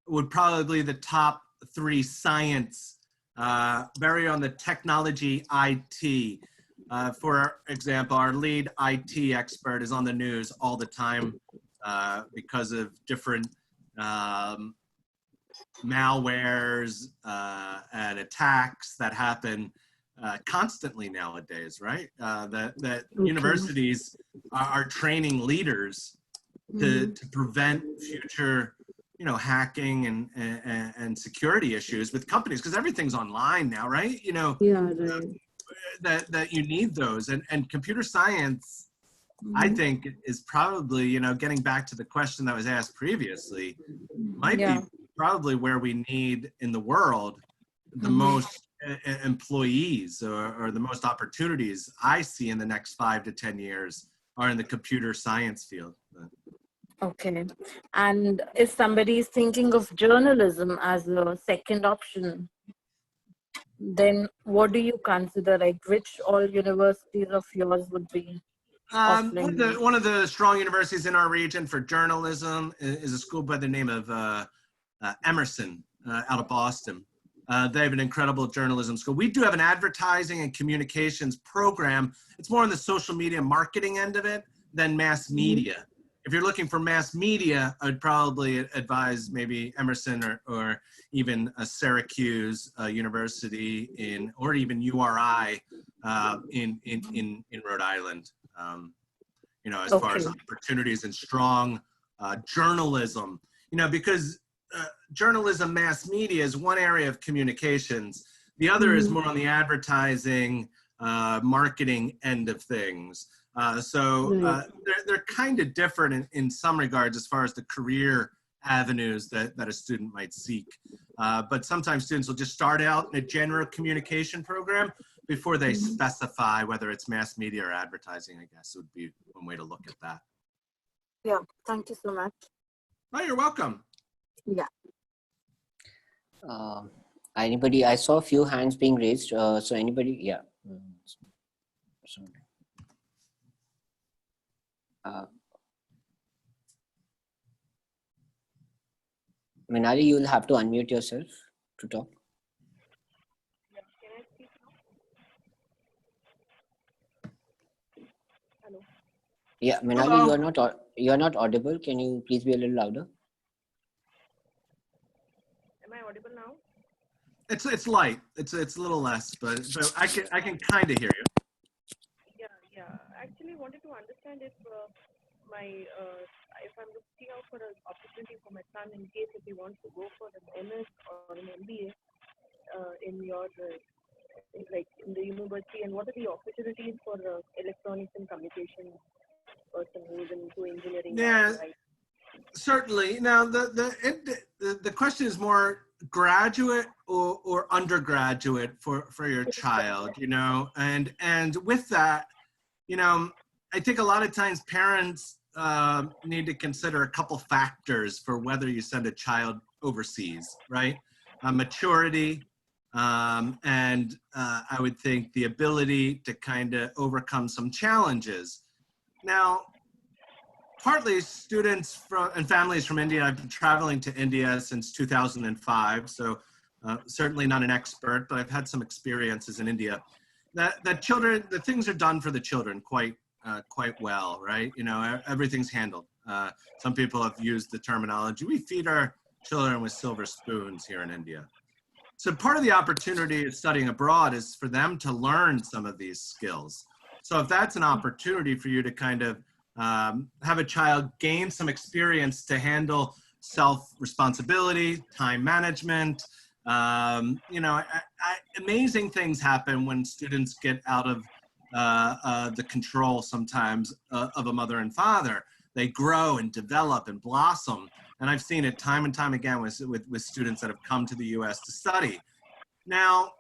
Speaker 3: would probably be the top 3 science, very on the technology IT. For example, our lead IT expert is on the news all the time because of different malwares and attacks that happen constantly nowadays, right? That universities are training leaders to prevent future, hacking and security issues with companies, because everything's online now, right? That you need those, and computer science, I think, is probably, getting back to the question that was asked previously, might be probably where we need in the world the most employees or the most opportunities I see in the next 5 to 10 years are in the computer science field.
Speaker 5: Okay. And if somebody is thinking of journalism as a second option, then what do you consider? Like, which all universities of yours would be offering?
Speaker 3: One of the strong universities in our region for journalism is a school by the name of Emerson out of Boston. They have an incredible journalism school. We do have an advertising and communications program. It's more on the social media marketing end of it than mass media. If you're looking for mass media, I'd probably advise maybe Emerson or even Syracuse University or even URI in Rhode Island. As far as opportunities and strong journalism, because journalism, mass media is one area of communications. The other is more on the advertising, marketing end of things. They're kind of different in some regards as far as the career avenues that a student might seek. But sometimes students will just start out in a general communication program before they specify whether it's mass media or advertising, I guess would be one way to look at that.
Speaker 5: Yeah, thank you so much.
Speaker 3: Oh, you're welcome.
Speaker 5: Yeah.
Speaker 2: Anybody? I saw a few hands being raised. So anybody? Yeah. Sorry. Minali, you will have to unmute yourself to talk.
Speaker 4: Hello.
Speaker 2: Yeah, Minali, you are not audible. Can you please be a little louder?
Speaker 4: Am I audible now?
Speaker 3: It's light. It's a little less, but I can kind of hear you.
Speaker 4: Yeah. Actually, wanted to understand if if I'm looking out for an opportunity for my son in case if he wants to go for an MS or an MBA in your in the university, and what are the opportunities for electronics and communication person who's into engineering?
Speaker 3: Yeah, certainly. Now the question is more graduate or undergraduate for your child, and with that, I think a lot of times parents need to consider a couple factors for whether you send a child overseas, right? Maturity, and I would think the ability to kind of overcome some challenges. Now, partly students and families from India, I've been traveling to India since 2005, so certainly not an expert, but I've had some experiences in India. That children, the things are done for the children quite well, right? Everything's handled. Some people have used the terminology, we feed our children with silver spoons here in India. So part of the opportunity of studying abroad is for them to learn some of these skills. So if that's an opportunity for you to kind of have a child gain some experience to handle self-responsibility, time management, amazing things happen when students get out of the control sometimes of a mother and father. They grow and develop and blossom. And I've seen it time and time again with students that have come to the US to study. Now,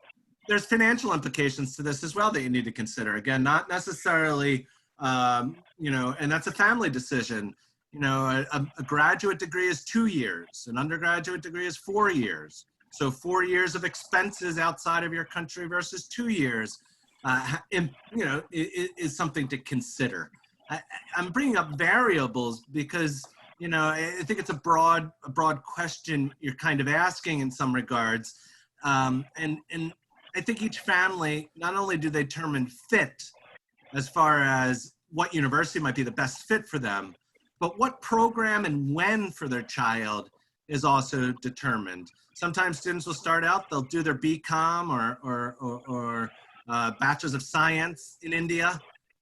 Speaker 3: there's financial implications to this as well that you need to consider. Again, not necessarily, and that's a family decision. A graduate degree is 2 years. An undergraduate degree is 4 years. So 4 years of expenses outside of your country versus 2 years, is something to consider. I'm bringing up variables because, I think it's a broad question you're kind of asking in some regards. And I think each family, not only do they determine fit as far as what university might be the best fit for them, but what program and when for their child is also determined. Sometimes students will start out, they'll do their BCom or Bachelor's of Science in India.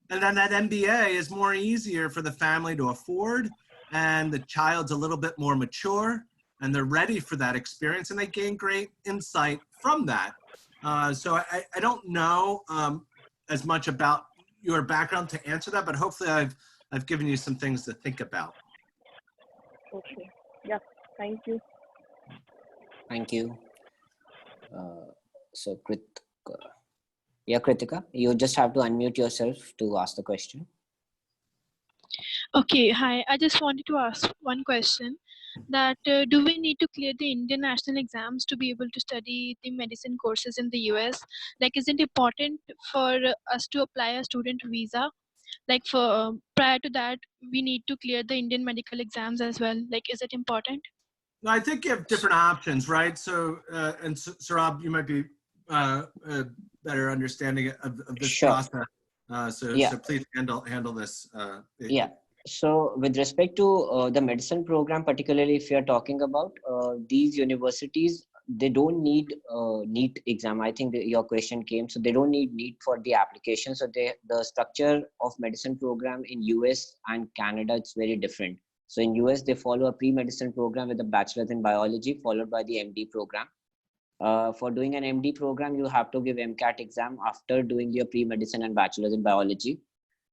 Speaker 3: And then that MBA is more easier for the family to afford, and the child's a little bit more mature, and they're ready for that experience, and they gain great insight from that. So I don't know as much about your background to answer that, but hopefully I've given you some things to think about.
Speaker 4: Okay. Yeah. Thank you.
Speaker 2: Thank you. So Kritika, you just have to unmute yourself to ask the question.
Speaker 6: Okay, hi. I just wanted to ask one question, that do we need to clear the Indian national exams to be able to study the medicine courses in the US? Like, is it important for us to apply a student visa? Like, for prior to that, we need to clear the Indian medical exams as well. Like, is it important?
Speaker 3: No, I think you have different options, right? So, and Saurabh, you might be better understanding of this
Speaker 2: Sure.
Speaker 3: process. So please handle this.
Speaker 2: Yeah. So with respect to the medicine program, particularly if you're talking about these universities, they don't need NEET exam. I think your question came. So they don't need NEET for the application. So the structure of medicine program in US and Canada, it's very different. So in US, they follow a pre-medicine program with a bachelor's in biology, followed by the MD program. For doing an MD program, you have to give MCAT exam after doing your pre-medicine and bachelor's in biology.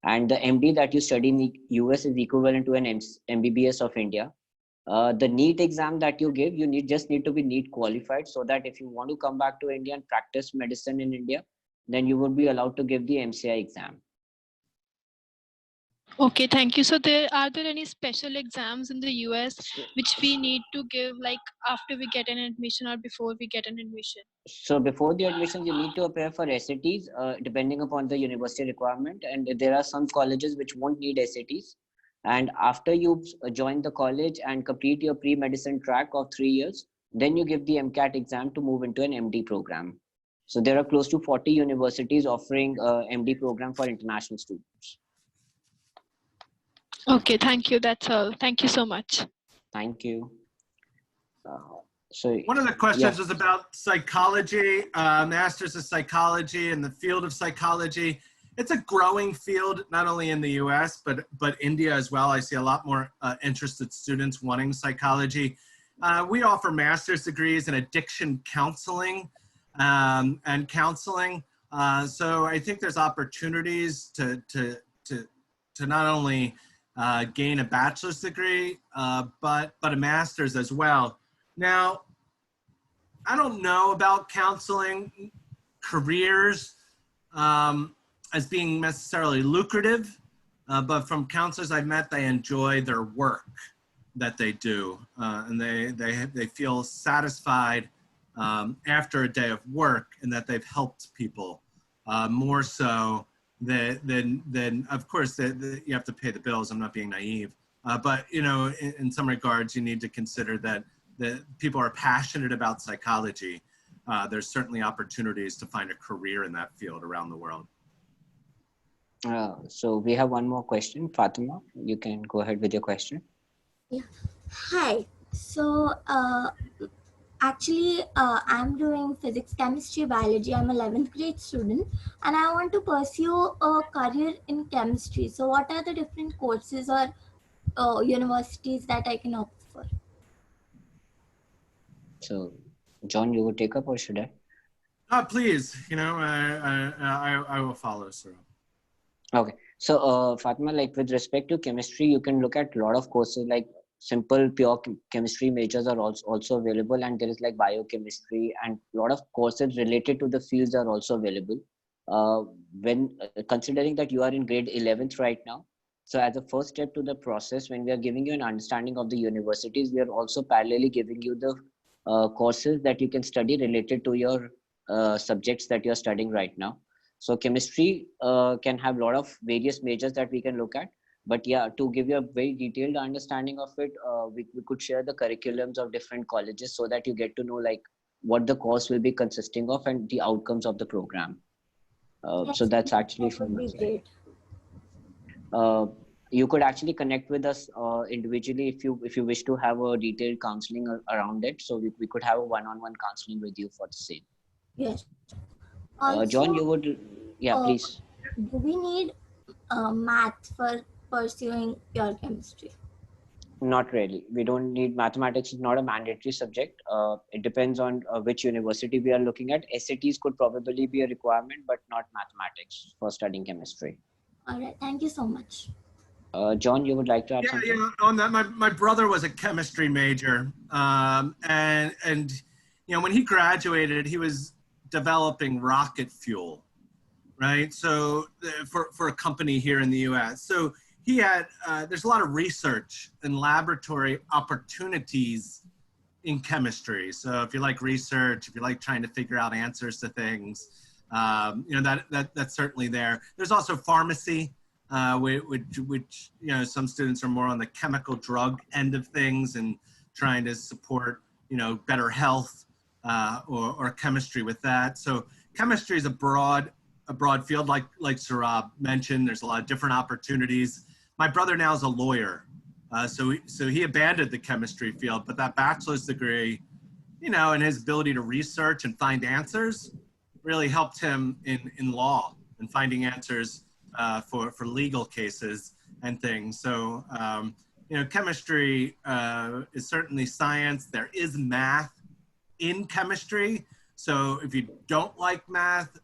Speaker 2: And the MD that you study in the US is equivalent to an MBBS of India. The NEET exam that you give, just need to be NEET qualified, so that if you want to come back to India and practice medicine in India, then you would be allowed to give the MCI exam.
Speaker 6: Okay, thank you. So are there any special exams in the US which we need to give, like after we get an admission or before we get an admission?
Speaker 2: So before the admission, you need to appear for SATs, depending upon the university requirement. And there are some colleges which won't need SATs. And after you join the college and complete your pre-medicine track of 3 years, then you give the MCAT exam to move into an MD program. So there are close to 40 universities offering MD program for international students.
Speaker 6: Okay, thank you. That's all. Thank you so much.
Speaker 2: Thank you. So
Speaker 3: one of the questions was about psychology, masters of psychology in the field of psychology. It's a growing field, not only in the US, but India as well. I see a lot more interested students wanting psychology. We offer master's degrees in addiction counseling and counseling. So I think there's opportunities to not only gain a bachelor's degree, but a master's as well. Now, I don't know about counseling careers. as being necessarily lucrative, but from counselors I've met, they enjoy their work that they do, and they feel satisfied after a day of work, and that they've helped people more so than of course you have to pay the bills. I'm not being naive, but you know, in some regards, you need to consider that people are passionate about psychology. There's certainly opportunities to find a career in that field around the world.
Speaker 2: So we have one more question. Fatima, you can go ahead with your question.
Speaker 7: Yeah. Hi. So actually, I'm doing physics, chemistry, biology. I'm 11th grade student, and I want to pursue a career in chemistry. So what are the different courses or universities that I can opt for?
Speaker 2: So John, you would take up or should I?
Speaker 3: Please, you know, I will follow, sir.
Speaker 2: Okay. So Fatima, like with respect to chemistry, you can look at a lot of courses like simple pure chemistry majors are also available, and there is like biochemistry, and a lot of courses related to the fields are also available. When considering that you are in grade 11th right now, so as a first step to the process, when we are giving you an understanding of the universities, we are also parallelly giving you the courses that you can study related to your subjects that you're studying right now. So chemistry can have a lot of various majors that we can look at. But yeah, to give you a very detailed understanding of it, we could share the curriculums of different colleges so that you get to know like what the course will be consisting of and the outcomes of the program. So that's actually from my side. You could actually connect with us individually if you wish to have a detailed counseling around it. So we could have a one-on-one counseling with you for the same.
Speaker 7: Yes. Also,
Speaker 2: John, you would, yeah, please.
Speaker 7: Do we need math for pursuing pure chemistry?
Speaker 2: Not really. We don't need mathematics. Is not a mandatory subject. It depends on which university we are looking at. SATs could probably be a requirement, but not mathematics for studying chemistry.
Speaker 7: All right. Thank you so much.
Speaker 2: John, you would like to add something?
Speaker 3: Yeah, on that, my brother was a chemistry major, and you know, when he graduated, he was developing rocket fuel, right? So for a company here in the U.S. So he had there's a lot of research and laboratory opportunities in chemistry. So if you like research, if you like trying to figure out answers to things, you know, that's certainly there. There's also pharmacy. Which you know, some students are more on the chemical drug end of things and trying to support, you know, better health or chemistry with that. So chemistry is a broad field, like Saurabh mentioned. There's a lot of different opportunities. My brother now is a lawyer, so he abandoned the chemistry field, but that bachelor's degree, you know, and his ability to research and find answers really helped him in law and finding answers for legal cases and things. So, you know, chemistry is certainly science. There is math in chemistry. So if you don't like math,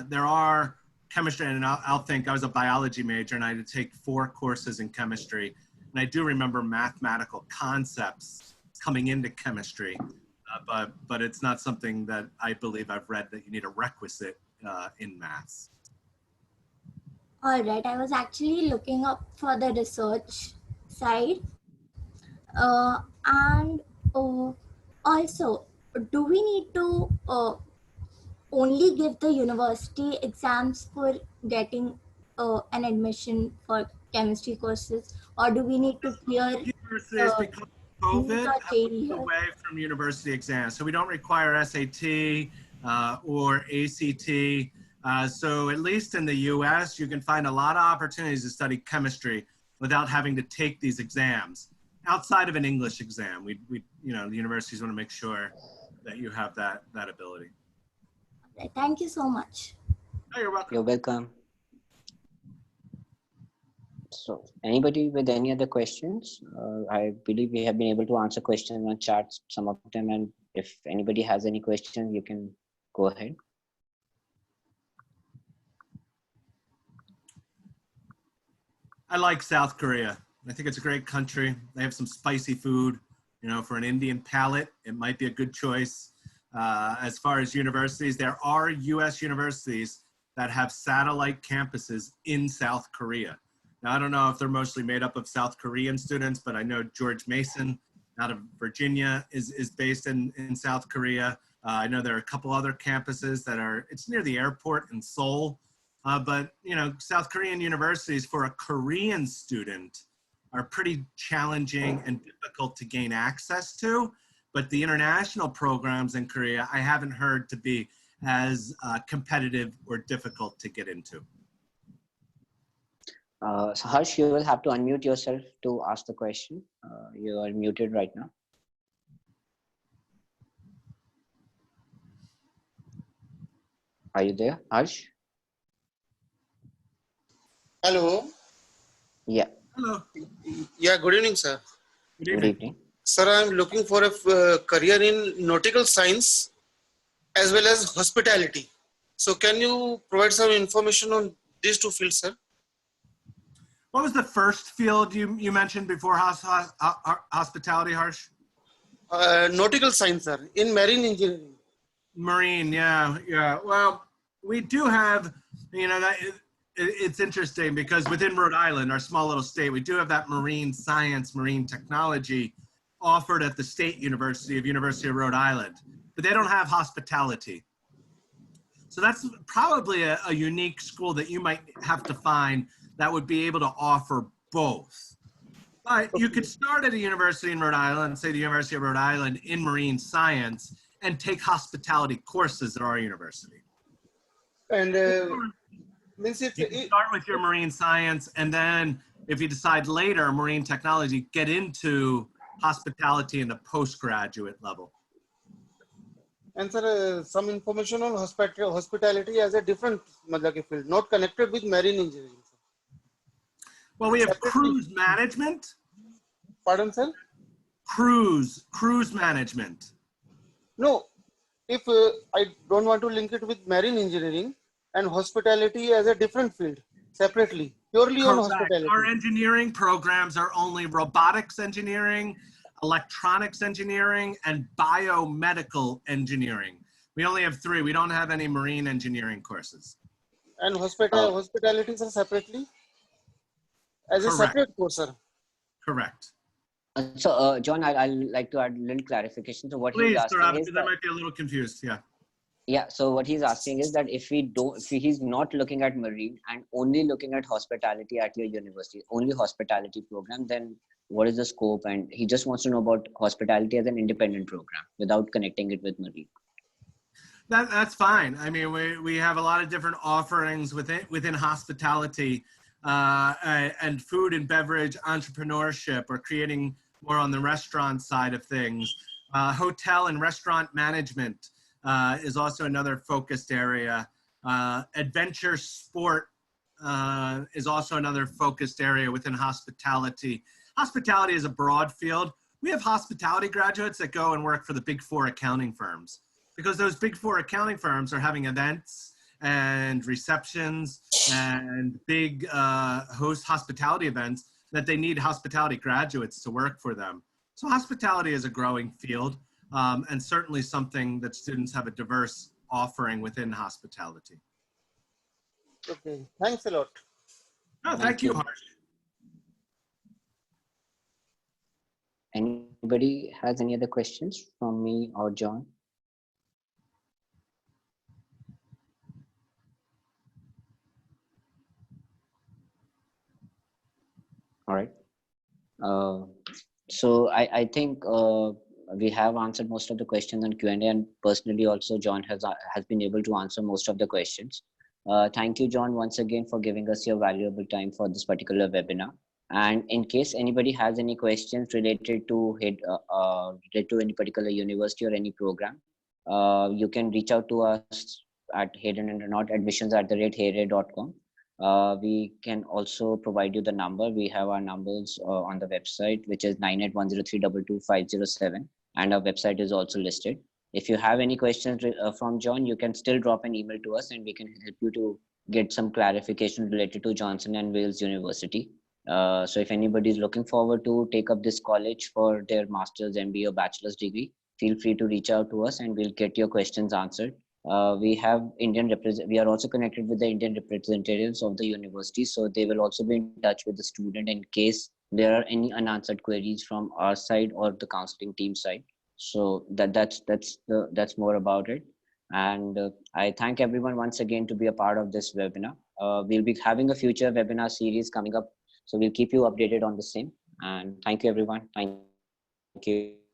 Speaker 3: there are chemistry, and I'll think, I was a biology major and I had to take 4 courses in chemistry. And I do remember mathematical concepts coming into chemistry, but it's not something that I believe I've read that you need a requisite in maths.
Speaker 7: All right, I was actually looking up for the research side. And also, do we need to only give the university exams for getting an admission for chemistry courses, or do we need to clear
Speaker 3: Universities, because of COVID, have moved
Speaker 7: here?
Speaker 3: away from university exams. So we don't require SAT or ACT. So at least in the US, you can find a lot of opportunities to study chemistry without having to take these exams. Outside of an English exam, we you know, the universities want to make sure that you have that ability.
Speaker 7: Thank you so much.
Speaker 3: Oh, you're welcome.
Speaker 2: You're welcome. So anybody with any other questions? I believe we have been able to answer questions on chat, some of them, and if anybody has any questions, you can go ahead.
Speaker 3: I like South Korea. I think it's a great country. They have some spicy food. You know, for an Indian palate, it might be a good choice. As far as universities, there are US universities that have satellite campuses in South Korea. Now, I don't know if they're mostly made up of South Korean students, but I know George Mason out of Virginia is based in South Korea. I know there are a couple other campuses that are, it's near the airport in Seoul. But, you know, South Korean universities for a Korean student are pretty challenging and difficult to gain access to. But the international programs in Korea, I haven't heard to be as competitive or difficult to get into.
Speaker 2: So Harsh, you will have to unmute yourself to ask the question. You are muted right now. Are you there, Harsh?
Speaker 8: Hello.
Speaker 2: Yeah.
Speaker 3: Hello.
Speaker 8: Yeah, good evening, sir.
Speaker 3: Good
Speaker 2: Good evening.
Speaker 8: Sir, I am looking for a career in nautical science as well as hospitality. So can you provide some information on these two fields, sir?
Speaker 3: What was the first field you mentioned before hospitality, Harsh?
Speaker 8: Nautical science, sir, in marine engineering.
Speaker 3: Marine, yeah. Well, we do have, you know, it's interesting because within Rhode Island, our small little state, we do have that marine science, marine technology offered at the State University of Rhode Island, but they don't have hospitality. So that's probably a unique school that you might have to find that would be able to offer both. But you could start at a university in Rhode Island, say the University of Rhode Island in marine science, and take hospitality courses at our university.
Speaker 8: And means
Speaker 3: You can start with your marine science, and then if you decide later, marine technology, get into hospitality in the postgraduate level.
Speaker 8: and sir, some information on hospitality as a different field, not connected with marine engineering.
Speaker 3: Well, we have
Speaker 8: Separately.
Speaker 3: cruise management.
Speaker 8: Pardon, sir?
Speaker 3: Cruise management.
Speaker 8: No, if I don't want to link it with marine engineering and hospitality as a different field, separately, purely on
Speaker 3: Correct.
Speaker 8: hospitality.
Speaker 3: Our engineering programs are only robotics engineering, electronics engineering, and biomedical engineering. We only have 3. We don't have any marine engineering courses.
Speaker 8: And hospitalities are separately as a
Speaker 3: Correct.
Speaker 8: separate course, sir.
Speaker 3: Correct.
Speaker 2: So, John, I'd like to add a little clarification. So what he's
Speaker 3: Please,
Speaker 2: asking
Speaker 3: sir,
Speaker 2: is
Speaker 3: because I might be a little confused. Yeah.
Speaker 2: yeah. So what he's asking is that if he's not looking at marine and only looking at hospitality at your university, only hospitality program, then what is the scope? And he just wants to know about hospitality as an independent program without connecting it with marine.
Speaker 3: That's fine. I mean, we have a lot of different offerings within hospitality and food and beverage entrepreneurship, or creating more on the restaurant side of things. Hotel and restaurant management is also another focused area. Adventure sport is also another focused area within hospitality. Hospitality is a broad field. We have hospitality graduates that go and work for the Big 4 accounting firms, because those Big 4 accounting firms are having events and receptions and big hospitality events that they need hospitality graduates to work for them. So hospitality is a growing field, and certainly something that students have a diverse offering within hospitality.
Speaker 8: Okay, thanks a lot.
Speaker 3: Oh, thank you, Harsh.
Speaker 2: Anybody has any other questions from me or John? All right. So I think we have answered most of the questions on Q&A, and personally also John has been able to answer most of the questions. Thank you, John, once again for giving us your valuable time for this particular webinar. And in case anybody has any questions related to any particular university or any program, you can reach out to us at Hayden and Reynott, admissions@hayden.com. We can also provide you the number. We have our numbers on the website, which is 9810322507, and our website is also listed. If you have any questions from John, you can still drop an email to us, and we can help you to get some clarification related to Johnson and Wales University. So if anybody is looking forward to take up this college for their master's, MBA, or bachelor's degree, feel free to reach out to us, and we'll get your questions answered. we have we are also connected with the Indian representatives of the university, so they will also be in touch with the student in case there are any unanswered queries from our side or the counseling team side. So that's more about it. And I thank everyone once again to be a part of this webinar. We'll be having a future webinar series coming up, so we'll keep you updated on the same. And thank you, everyone. Thank you.